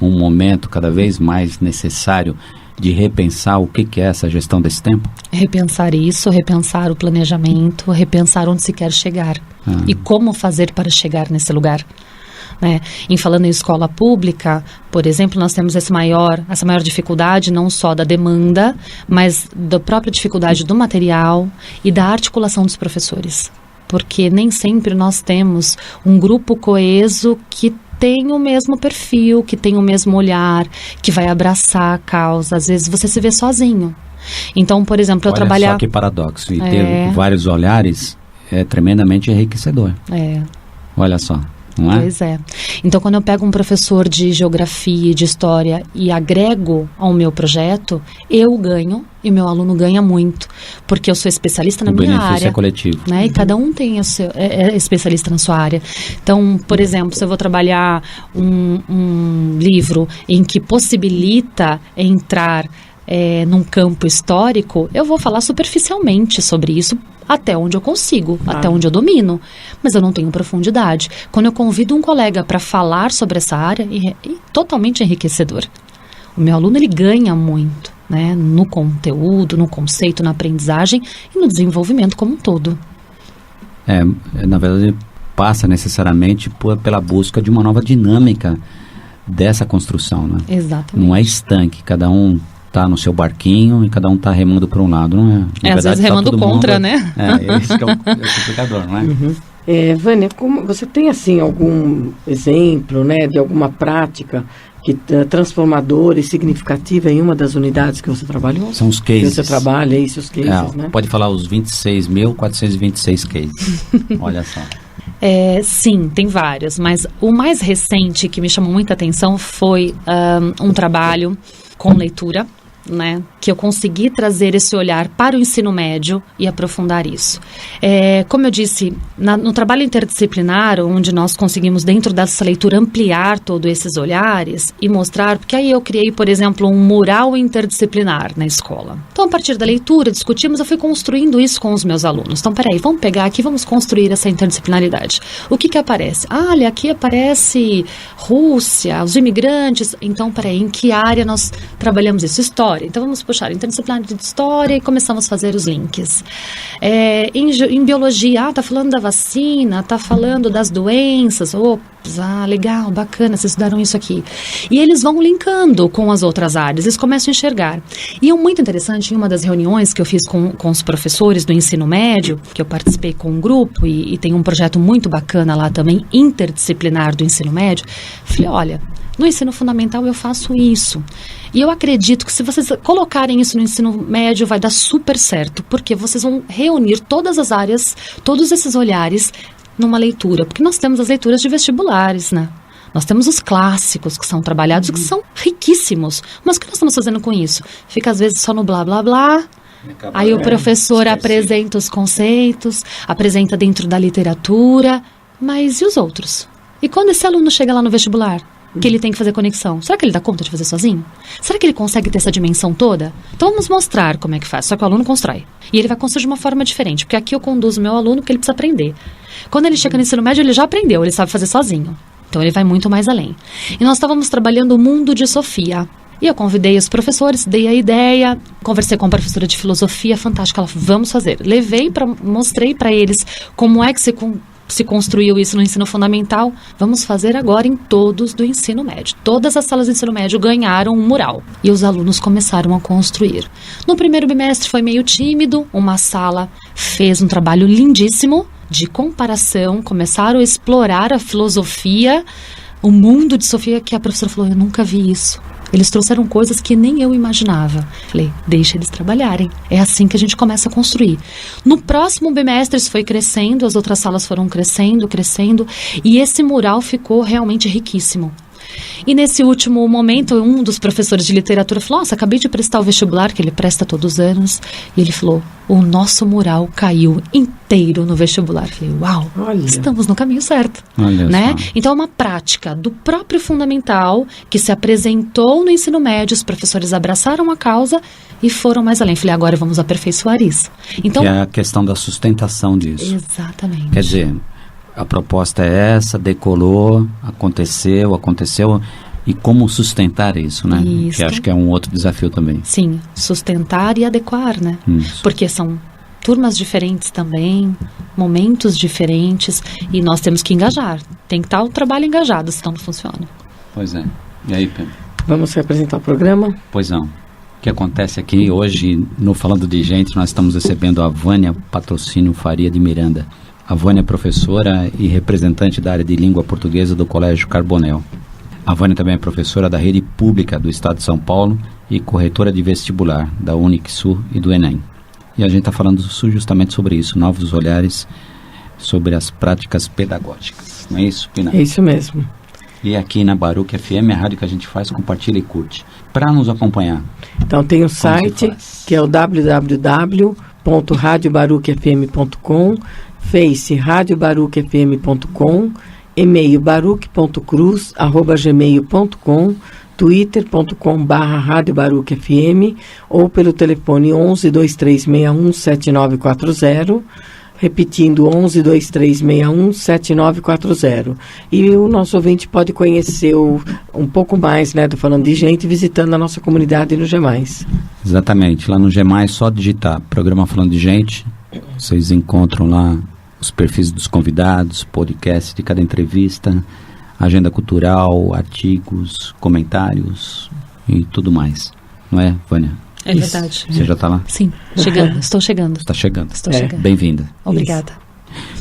um momento cada vez mais necessário de repensar o que é essa gestão desse tempo? Repensar isso, repensar o planejamento, repensar onde se quer chegar e como fazer para chegar nesse lugar. Né? Em falando em escola pública, por exemplo, nós temos essa maior dificuldade não só da demanda, mas da própria dificuldade do material e da articulação dos professores. Porque nem sempre nós temos um grupo coeso que tem o mesmo perfil, que tem o mesmo olhar, que vai abraçar a causa. Às vezes você se vê sozinho. Então, por exemplo, Olha só que paradoxo. E ter vários olhares é tremendamente enriquecedor. Olha só, não é? Pois é. Então, quando eu pego um professor de geografia e de história e agrego ao meu projeto, eu ganho e meu aluno ganha muito, porque eu sou especialista na minha área. O benefício é coletivo. Né? E cada um tem é especialista na sua área. Então, por exemplo, se eu vou trabalhar um livro em que possibilita entrar num campo histórico, eu vou falar superficialmente sobre isso, até onde eu consigo, até onde eu domino, mas eu não tenho profundidade. Quando eu convido um colega para falar sobre essa área, é totalmente enriquecedor. O meu aluno, ele ganha muito, né? No conteúdo, no conceito, na aprendizagem e no desenvolvimento como um todo. Na verdade, passa necessariamente pela busca de uma nova dinâmica dessa construção, né? Exatamente. Não é estanque, cada um está no seu barquinho e cada um está remando para um lado, não é? Na verdade, às vezes remando contra, mundo, né? Esse que é o complicador, não é? Uhum. Vânia, você tem assim algum exemplo, né, de alguma prática transformadora e significativa em uma das unidades que você trabalhou? São os cases. Que você trabalha, isso, os cases, né? Pode falar os 26.426 cases. Olha só. Sim, tem vários, mas o mais recente que me chamou muita atenção foi um trabalho com leitura, né, que eu consegui trazer esse olhar para o ensino médio e aprofundar isso. Como eu disse, no trabalho interdisciplinar, onde nós conseguimos, dentro dessa leitura, ampliar todos esses olhares e mostrar, porque aí eu criei, por exemplo, um mural interdisciplinar na escola. Então, a partir da leitura, discutimos, eu fui construindo isso com os meus alunos. Então, peraí, vamos pegar aqui, vamos construir essa interdisciplinaridade. O que aparece? Olha, aqui aparece Rússia, os imigrantes. Então, peraí, em que área nós trabalhamos isso? História. Então, vamos puxar interdisciplinaridade de história e começamos a fazer os links. Em biologia, tá falando da vacina, tá falando das doenças. Legal, bacana, vocês estudaram isso aqui. E eles vão linkando com as outras áreas, eles começam a enxergar. E é muito interessante, em uma das reuniões que eu fiz com os professores do ensino médio, que eu participei com um grupo e tem um projeto muito bacana lá também, interdisciplinar do ensino médio, falei, olha, no ensino fundamental eu faço isso. E eu acredito que se vocês colocarem isso no ensino médio vai dar super certo, porque vocês vão reunir todas as áreas, todos esses olhares numa leitura. Porque nós temos as leituras de vestibulares, né? Nós temos os clássicos que são trabalhados, que são riquíssimos. Mas o que nós estamos fazendo com isso? Fica às vezes só no blá, blá, blá. Aí o professor apresenta os conceitos, apresenta dentro da literatura. Mas e os outros? E quando esse aluno chega lá no vestibular? Que ele tem que fazer conexão. Será que ele dá conta de fazer sozinho? Será que ele consegue ter essa dimensão toda? Então vamos mostrar como é que faz. Só que o aluno constrói. E ele vai construir de uma forma diferente. Porque aqui eu conduzo o meu aluno porque ele precisa aprender. Quando ele chega no ensino médio, ele já aprendeu. Ele sabe fazer sozinho. Então ele vai muito mais além. E nós estávamos trabalhando o mundo de Sofia. E eu convidei os professores, dei a ideia, conversei com a professora de filosofia, fantástica. Ela falou, vamos fazer. Mostrei para eles como é que se construiu isso no ensino fundamental, vamos fazer agora em todos do ensino médio. Todas as salas do ensino médio ganharam um mural e os alunos começaram a construir. No primeiro bimestre foi meio tímido, uma sala fez um trabalho lindíssimo de comparação, começaram a explorar a filosofia, o mundo de Sofia, que a professora falou, eu nunca vi isso. Eles trouxeram coisas que nem eu imaginava. Falei, deixa eles trabalharem. É assim que a gente começa a construir. No próximo bimestre isso foi crescendo, as outras salas foram crescendo, e esse mural ficou realmente riquíssimo. E nesse último momento, um dos professores de literatura falou, nossa, acabei de prestar o vestibular, que ele presta todos os anos, e ele falou, o nosso mural caiu inteiro no vestibular. Eu falei, uau, olha, estamos no caminho certo. Né? Então é uma prática do próprio fundamental, que se apresentou no ensino médio, os professores abraçaram a causa e foram mais além. Falei, agora vamos aperfeiçoar isso. Então, que é a questão da sustentação disso. Exatamente. Quer dizer, a proposta é essa, decolou, aconteceu, e como sustentar isso, né? Isso. Que acho que é um outro desafio também. Sim, sustentar e adequar, né? Isso. Porque são turmas diferentes também, momentos diferentes, e nós temos que engajar. Tem que estar o trabalho engajado, senão não funciona. Pois é. E aí, Pedro? Vamos representar o programa? Pois não. O que acontece aqui hoje, no Falando de Gente, nós estamos recebendo a Vânia Patrocínio Faria de Miranda. A Vânia é professora e representante da área de língua portuguesa do Colégio Carbonel. A Vânia também é professora da rede pública do Estado de São Paulo e corretora de vestibular da Unixul e do Enem. E a gente está falando justamente sobre isso, novos olhares sobre as práticas pedagógicas. Não é isso, Pina? É isso mesmo. E aqui na Baruch FM, a rádio que a gente faz, compartilha e curte. Para nos acompanhar. Então tem o site, que é o www.radiobaruchfm.com, Face radiobaruchfm.com, e-mail baruch.cruz@gmail.com, twitter.com/radiobaruchfm ou pelo telefone 11 2361 7940, Repetindo, 11-2361-7940. E o nosso ouvinte pode conhecer um pouco mais, né, do Falando de Gente, visitando a nossa comunidade no G+. Exatamente, lá no G+, só digitar Programa Falando de Gente, vocês encontram lá os perfis dos convidados, podcast de cada entrevista, agenda cultural, artigos, comentários e tudo mais. Não é, Vânia? É verdade. Você já está lá? Sim, chegando, estou chegando. Está chegando. Estou chegando. Bem-vinda. Obrigada.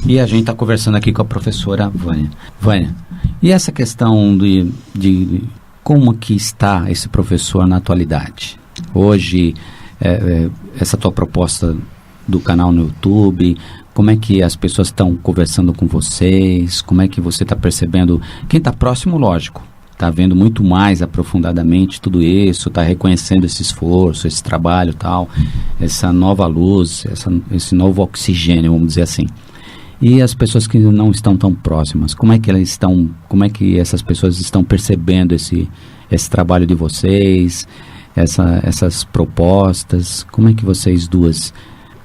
E a gente está conversando aqui com a professora Vânia. Vânia, e essa questão de como que está esse professor na atualidade? Hoje, essa tua proposta do canal no YouTube, como é que as pessoas estão conversando com vocês? Como é que você está percebendo? Quem está próximo, lógico, está vendo muito mais aprofundadamente tudo isso, está reconhecendo esse esforço, esse trabalho e tal, essa nova luz, esse novo oxigênio, vamos dizer assim. E as pessoas que não estão tão próximas, como é que elas estão, como é que essas pessoas estão percebendo esse trabalho de vocês, essas propostas, como é que vocês duas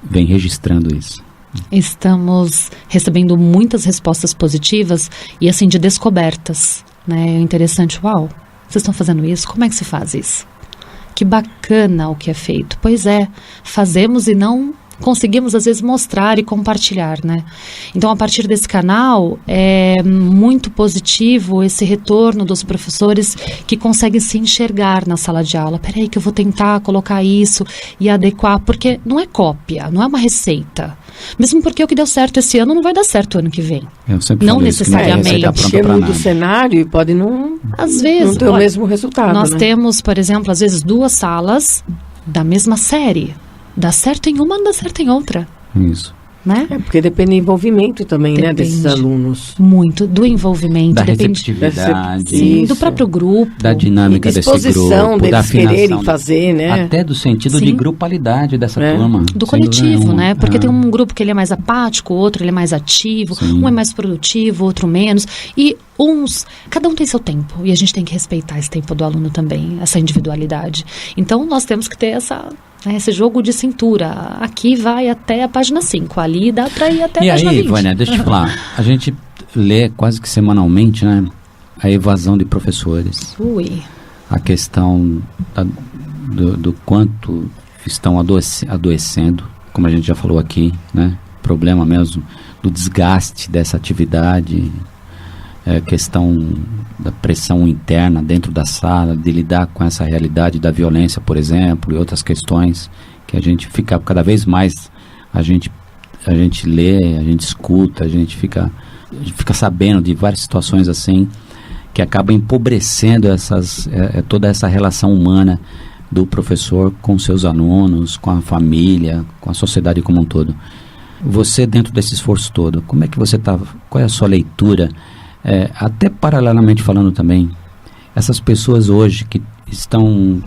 vêm registrando isso? Estamos recebendo muitas respostas positivas e assim de descobertas, né? É interessante, uau, vocês estão fazendo isso? Como é que se faz isso? Que bacana o que é feito. Pois é, fazemos e não conseguimos às vezes mostrar e compartilhar, né? Então, a partir desse canal, é muito positivo esse retorno dos professores que conseguem se enxergar na sala de aula. Peraí que eu vou tentar colocar isso e adequar, porque não é cópia, não é uma receita. Mesmo porque o que deu certo esse ano não vai dar certo o ano que vem. Eu sempre não falo isso, necessariamente. Chega do cenário e pode não, às vezes, não ter o mesmo resultado. Nós né? temos, por exemplo, às vezes 2 salas da mesma série. Dá certo em uma, não dá certo em outra. Isso. Né? É, porque depende do envolvimento também, né, desses alunos. Muito, do envolvimento. Da depende receptividade. Sim, do próprio grupo. Da dinâmica desse grupo. Deles da afinação. Quererem fazer, né? Até do sentido Sim. de grupalidade dessa turma. Do sem dúvida coletivo, nenhuma. né? Porque tem um grupo que ele é mais apático, o outro ele é mais ativo, Sim. um é mais produtivo, outro menos. E cada um tem seu tempo. E a gente tem que respeitar esse tempo do aluno também, essa individualidade. Então, nós temos que ter esse jogo de cintura. Aqui vai até a página 5, ali dá para ir até a página 20. E aí, Vânia, deixa eu te falar. A gente lê quase que semanalmente, né, a evasão de professores. Ui. A questão do quanto estão adoecendo, como a gente já falou aqui, né? Problema mesmo do desgaste dessa atividade, questão da pressão interna dentro da sala, de lidar com essa realidade da violência, por exemplo, e outras questões que a gente fica cada vez mais, a gente lê, a gente escuta, a gente fica sabendo de várias situações assim, que acabam empobrecendo toda essa relação humana do professor com seus alunos, com a família, com a sociedade como um todo. Você, dentro desse esforço todo, como é que você está, qual é a sua leitura? Até paralelamente falando também, essas pessoas hoje que estão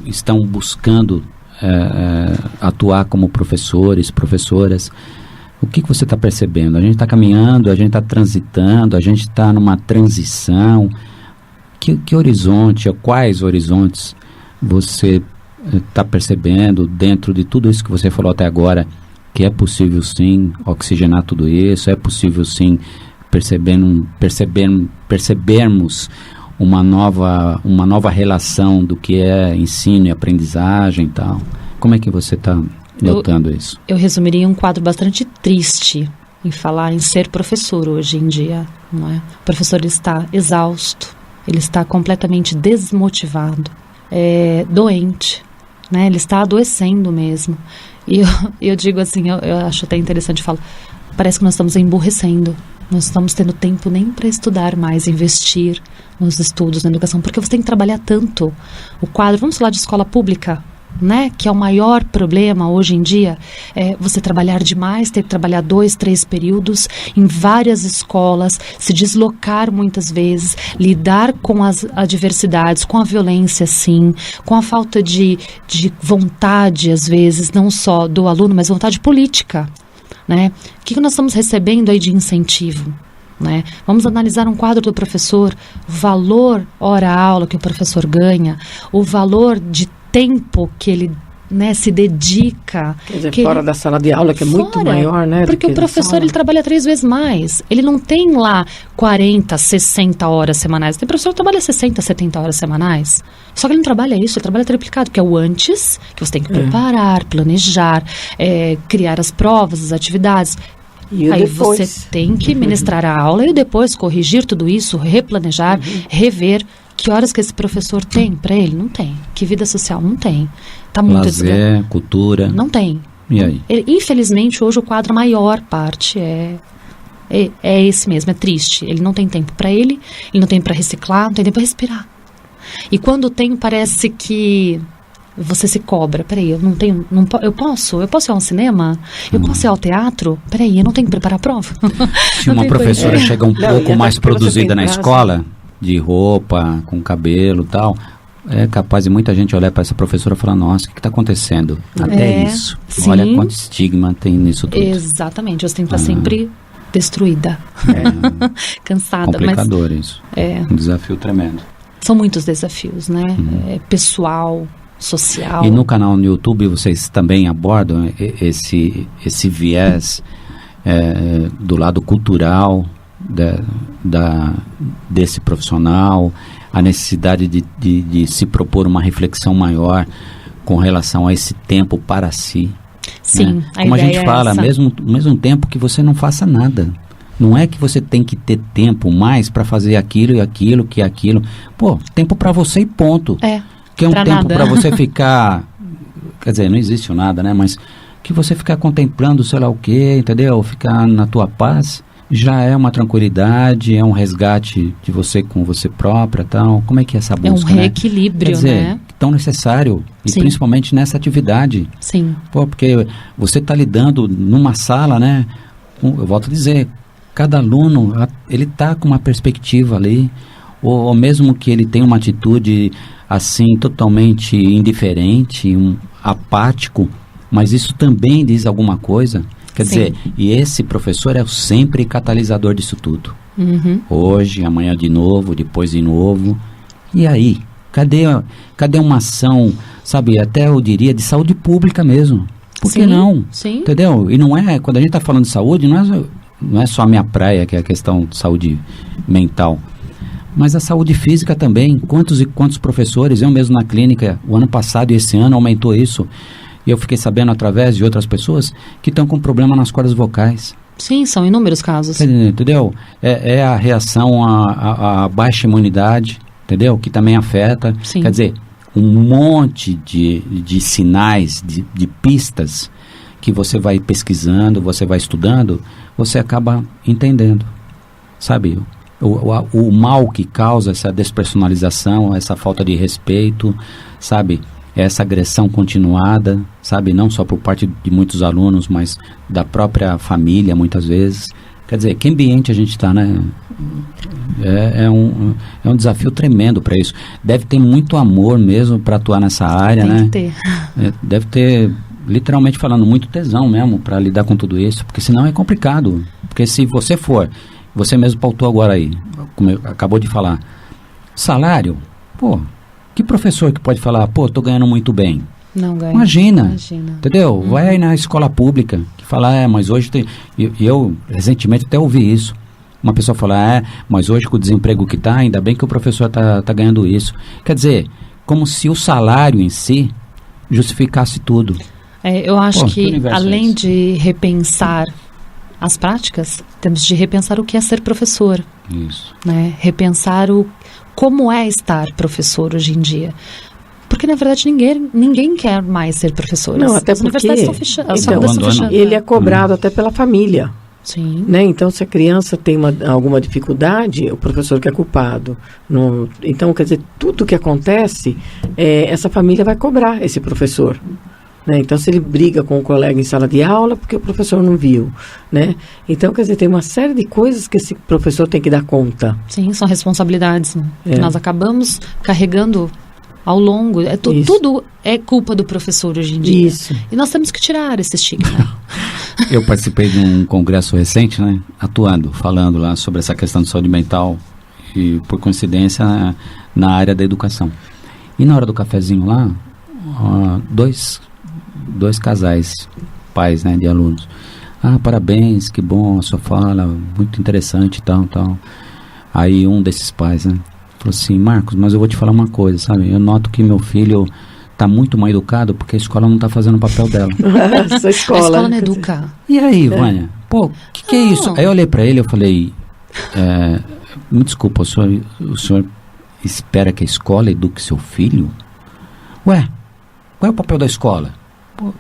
buscando atuar como professores, professoras, o que você está percebendo? A gente está caminhando, a gente está transitando, a gente está numa transição. Que horizonte, ou quais horizontes você está percebendo dentro de tudo isso que você falou até agora, que é possível sim oxigenar tudo isso, é possível sim percebermos uma nova relação do que é ensino e aprendizagem e tal. Como é que você está notando isso? Eu resumiria um quadro bastante triste em falar em ser professor hoje em dia, não é? O professor está exausto, ele está completamente desmotivado, doente, né? Ele está adoecendo mesmo. E eu digo assim, eu acho até interessante falar, parece que nós estamos emburrecendo. Nós estamos tendo tempo nem para estudar mais, investir nos estudos, na educação, porque você tem que trabalhar tanto. O quadro, vamos falar de escola pública, né? Que é o maior problema hoje em dia, você trabalhar demais, ter que trabalhar 2, 3 períodos em várias escolas, se deslocar muitas vezes, lidar com as adversidades, com a violência, sim, com a falta de vontade, às vezes, não só do aluno, mas vontade política. Né? O que nós estamos recebendo aí de incentivo? Né? Vamos analisar um quadro do professor, o valor hora-aula que o professor ganha, o valor de tempo que ele né, se dedica. Quer dizer, fora da sala de aula, que é muito maior, né? Porque o professor, ele trabalha 3 vezes mais. Ele não tem lá 40, 60 horas semanais. Tem professor que trabalha 60, 70 horas semanais. Só que ele não trabalha isso, ele trabalha triplicado, que é o antes, que você tem que preparar, planejar, criar as provas, as atividades. E aí depois? Você tem que ministrar a aula e depois corrigir tudo isso, replanejar, rever. Que horas que esse professor tem para ele? Não tem. Que vida social? Não tem. Tá muito lazer, cultura. Não tem. E aí? Infelizmente, hoje o quadro, a maior parte é esse mesmo, é triste. Ele não tem tempo para ele não tem para reciclar, não tem tempo para respirar. E quando tem, parece que você se cobra. Peraí, eu não tenho, eu posso ir ao cinema? Eu posso ir ao teatro? Peraí, eu não tenho que preparar a prova? Se uma professora chega um pouco mais produzida na escola, de roupa, com cabelo e tal, é capaz de muita gente olhar para essa professora e falar, nossa, o que está acontecendo? Até isso. Sim. Olha quanto estigma tem nisso tudo. Exatamente, você tem que estar sempre destruída, cansada. Complicador isso. Um desafio tremendo. São muitos desafios, né? Pessoal, social. E no canal no YouTube vocês também abordam esse viés do lado cultural desse profissional, a necessidade de se propor uma reflexão maior com relação a esse tempo para si. Sim, né? Como a gente fala, mesmo tempo que você não faça nada. Não é que você tem que ter tempo mais para fazer aquilo e aquilo, que aquilo. Pô, tempo para você e ponto. Que é um tempo para você ficar... Quer dizer, não existe o nada, né? Mas que você ficar contemplando sei lá o quê, entendeu? Ficar na tua paz, já é uma tranquilidade, é um resgate de você com você própria, tal. Como é que é essa busca, É um reequilíbrio, Quer dizer, né? Tão necessário, e Sim. principalmente nessa atividade. Sim. Pô, porque você está lidando numa sala, né? Eu volto a dizer, cada aluno, ele está com uma perspectiva ali, ou mesmo que ele tenha uma atitude assim, totalmente indiferente, apático, mas isso também diz alguma coisa. Quer dizer, e esse professor é sempre catalisador disso tudo. Hoje, amanhã de novo, depois de novo. E aí? Cadê uma ação, sabe, até eu diria, de saúde pública mesmo? Por que não? Sim. Entendeu? E não é, quando a gente está falando de saúde, não é só a minha praia, que é a questão de saúde mental. Mas a saúde física também. Quantos e quantos professores, eu mesmo na clínica, o ano passado e esse ano aumentou isso. E eu fiquei sabendo através de outras pessoas que estão com problema nas cordas vocais. Sim, são inúmeros casos. Entendeu? É a reação à baixa imunidade, entendeu? Que também afeta. Sim. Quer dizer, um monte de sinais, de pistas que você vai pesquisando, você vai estudando, você acaba entendendo. Sabe? O mal que causa essa despersonalização, essa falta de respeito, sabe? Essa agressão continuada, sabe? Não só por parte de muitos alunos, mas da própria família, muitas vezes. Quer dizer, que ambiente a gente está, né? É um desafio tremendo para isso. Deve ter muito amor mesmo para atuar nessa área, né? Tem que ter. Deve ter, literalmente falando, muito tesão mesmo para lidar com tudo isso, porque senão é complicado. Porque se você for, você mesmo pautou agora aí, como acabou de falar, salário, pô, que professor que pode falar, pô, tô ganhando muito bem? Não ganha. Imagina. Entendeu? Vai aí na escola pública, que fala, mas hoje tem... Eu recentemente até ouvi isso. Uma pessoa fala, mas hoje com o desemprego que tá, ainda bem que o professor tá ganhando isso. Quer dizer, como se o salário em si justificasse tudo. Eu acho que além de repensar as práticas, temos de repensar o que é ser professor. Isso. Né? Repensar como é estar professor hoje em dia. Porque, na verdade, ninguém quer mais ser professor. Não, até as porque universidades estão fechando. Ele é cobrado até pela família. Sim. Né? Então, se a criança tem alguma dificuldade, o professor que é culpado. Então, quer dizer, tudo que acontece, essa família vai cobrar esse professor. Né? Então, se ele briga com o colega em sala de aula, porque o professor não viu. Né? Então, quer dizer, tem uma série de coisas que esse professor tem que dar conta. Sim, são responsabilidades. Né? Que nós acabamos carregando ao longo. Tudo é culpa do professor hoje em dia. Isso. E nós temos que tirar esse estigma. Eu participei de um congresso recente, né? Falando lá sobre essa questão de saúde mental e, por coincidência, na área da educação. E na hora do cafezinho lá, dois 2 casais, pais, né, de alunos. Parabéns, que bom a sua fala, muito interessante e tal. Aí um desses pais, né, falou assim: Marcos, mas eu vou te falar uma coisa, sabe? Eu noto que meu filho tá muito mal educado porque a escola não tá fazendo o papel dela. Essa A escola não educa. E aí, Vânia? Pô, que é isso? Aí eu olhei pra ele e falei: me desculpa, o senhor espera que a escola eduque seu filho? Ué, qual é o papel da escola? Pô,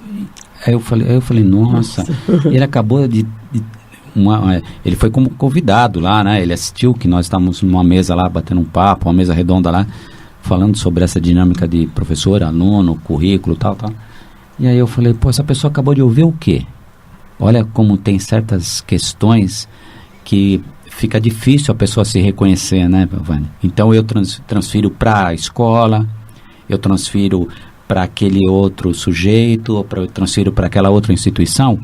aí eu falei, nossa. Ele acabou ele foi como convidado lá, né? Ele assistiu que nós estávamos numa mesa lá, batendo um papo, uma mesa redonda lá, falando sobre essa dinâmica de professor, aluno, currículo, tal. E aí eu falei, pô, essa pessoa acabou de ouvir o quê? Olha como tem certas questões que fica difícil a pessoa se reconhecer, né, Vânia? Então eu transfiro para a escola, eu transfiro para aquele outro sujeito, ou eu transfiro para aquela outra instituição,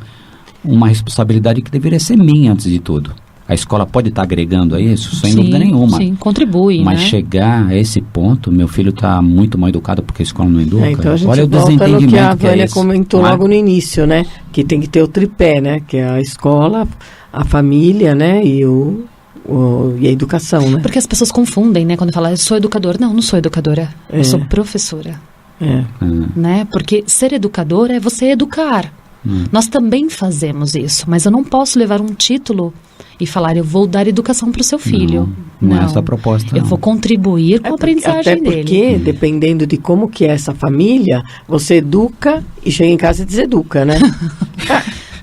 uma responsabilidade que deveria ser minha antes de tudo. A escola pode estar agregando a isso, sem dúvida nenhuma. Sim, contribui, mas né? chegar a esse ponto, meu filho está muito mal educado porque a escola não educa. Então a gente olha o volta desentendimento no que a Vânia esse, comentou logo no início, né? Que tem que ter o tripé, né? Que é a escola, a família, né? E a educação, né? Porque as pessoas confundem, né? Quando fala, eu sou educadora. Não sou educadora. Eu sou professora. Né? Porque ser educador é você educar. Nós também fazemos isso, mas eu não posso levar um título e falar, eu vou dar educação para o seu filho. Não é essa a proposta. Eu vou contribuir com a aprendizagem dele. Até porque, dependendo de como que é essa família, você educa e chega em casa e deseduca, né?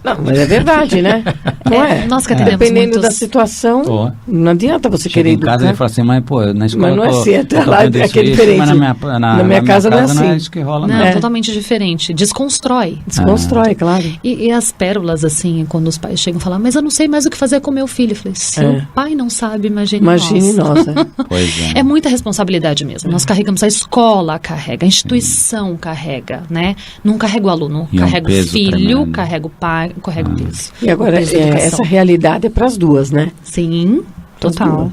Não, mas é verdade, né? Não é? Nós que atendemos dependendo da situação, não adianta você chega querer em educar. casa e fala assim, mas pô, na escola mas não é assim, lá é que é diferente. Mas na minha casa não é assim. Não é isso que rola, não. Totalmente diferente. Desconstrói. Desconstrói, claro. E as pérolas, assim, quando os pais chegam e falam, mas eu não sei mais o que fazer com meu filho. Eu falei, se o pai não sabe, imagine nós. Pois é muita responsabilidade mesmo. Nós carregamos, a escola carrega, a instituição carrega, né? Não carrega o aluno, carrega o filho, tremendo. Carrega o pai, carrega o peso. E agora, essa realidade é para as duas, né? Sim, total.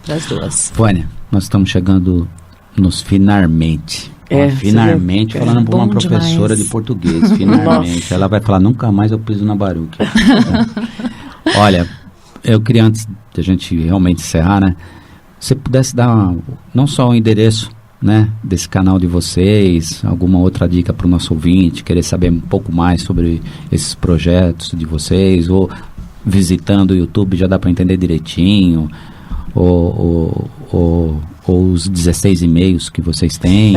Para as duas. Vânia, nós estamos chegando nos finalmente. Finalmente, falando para uma professora de português. Finalmente. Ela vai falar, nunca mais eu piso na Baruch. Olha, eu queria, antes de a gente realmente encerrar, né? Se pudesse dar não só o endereço, né, desse canal de vocês, alguma outra dica para o nosso ouvinte, querer saber um pouco mais sobre esses projetos de vocês, ou visitando o YouTube já dá para entender direitinho, ou os 16 e-mails que vocês têm,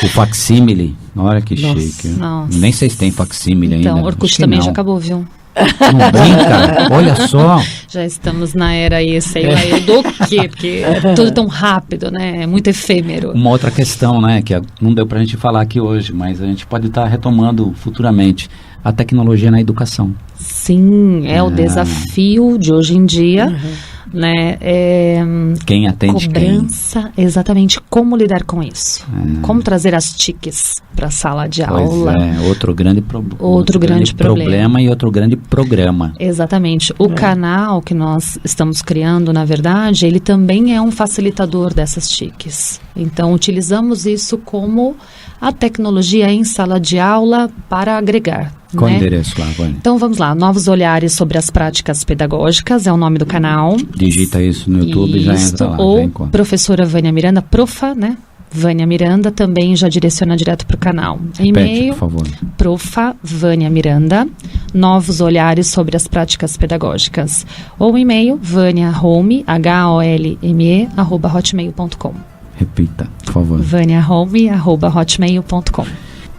o facsímile, olha que chique. Nossa. Nem sei se tem facsímile ainda. Então, o Orkut também já acabou, viu? Não brinca, olha só. Já estamos na era aí, sei lá, eu do quê? Porque é tudo tão rápido, né? É muito efêmero. Uma outra questão, né, que não deu pra gente falar aqui hoje, mas a gente pode estar retomando futuramente, a tecnologia na educação. Sim, é o desafio de hoje em dia, né? Quem atende cobrança, exatamente, como lidar com isso. Como trazer as TICs para a sala de aula. Outro grande problema e outro grande programa. Exatamente. O canal que nós estamos criando, na verdade, ele também é um facilitador dessas TICs. Então, utilizamos isso como a tecnologia em sala de aula para agregar. Qual o endereço lá, Vânia? Então vamos lá, Novos Olhares sobre as Práticas Pedagógicas, é o nome do canal. Digita isso no YouTube e já entra lá. Ou professora Vânia Miranda, profa, né? Vânia Miranda também já direciona direto para o canal. E-mail, por favor. profa Vânia Miranda, Novos Olhares sobre as Práticas Pedagógicas. Ou e-mail, vaniahome, HOLME, @hotmail.com. Repita, por favor. vaniahome, @hotmail.com.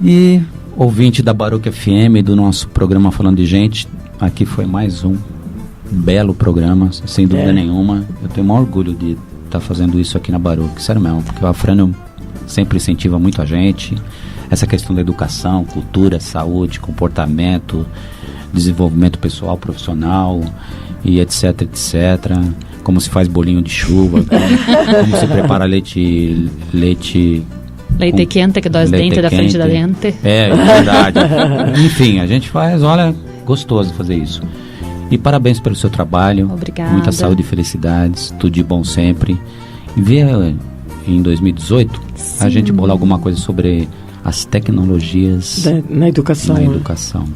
E ouvinte da Baruch FM, do nosso programa Falando de Gente, aqui foi mais um belo programa, sem dúvida nenhuma. Eu tenho o maior orgulho de estar fazendo isso aqui na Baruch, sério mesmo, porque o Afrânio sempre incentiva muito a gente, essa questão da educação, cultura, saúde, comportamento, desenvolvimento pessoal, profissional e etc, etc. Como se faz bolinho de chuva, como se prepara leite quente, que dói os dentes da frente da dente. É verdade. Enfim, a gente faz, olha, gostoso fazer isso. E parabéns pelo seu trabalho. Obrigada. Muita saúde e felicidades, tudo de bom sempre. E ver em 2018 a gente bolar alguma coisa sobre as tecnologias na educação.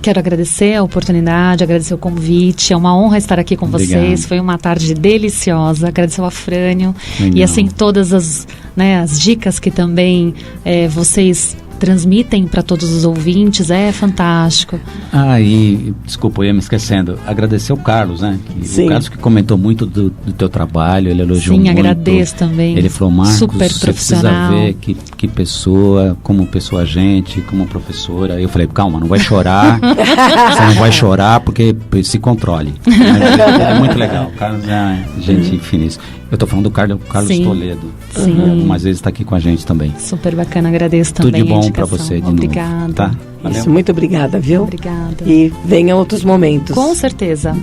Quero agradecer a oportunidade, agradecer o convite. É uma honra estar aqui com vocês. Foi uma tarde deliciosa. Agradecer ao Afrânio. E assim, todas as dicas que também vocês transmitem para todos os ouvintes, é fantástico. E desculpa, eu ia me esquecendo, agradecer ao Carlos, né? O Carlos que comentou muito do teu trabalho, ele elogiou muito. Sim, agradeço também. Ele falou, Marcos, super você precisa ver que pessoa, como pessoa gente, como professora. Eu falei, calma, não vai chorar, você não vai chorar porque se controle. É muito legal, o Carlos é gente finíssima. Eu tô falando do Carlos Toledo. Sim. Algumas vezes está aqui com a gente também. Super bacana, agradeço também. Tudo de bom para você de Obrigada. novo. Tá? Isso, muito obrigada, viu? Obrigada. E venham outros momentos. Com certeza.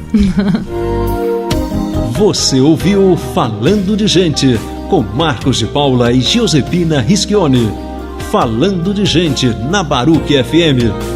Você ouviu Falando de Gente, com Marcos de Paula e Josepina Rischioni. Falando de Gente, na Baruch FM.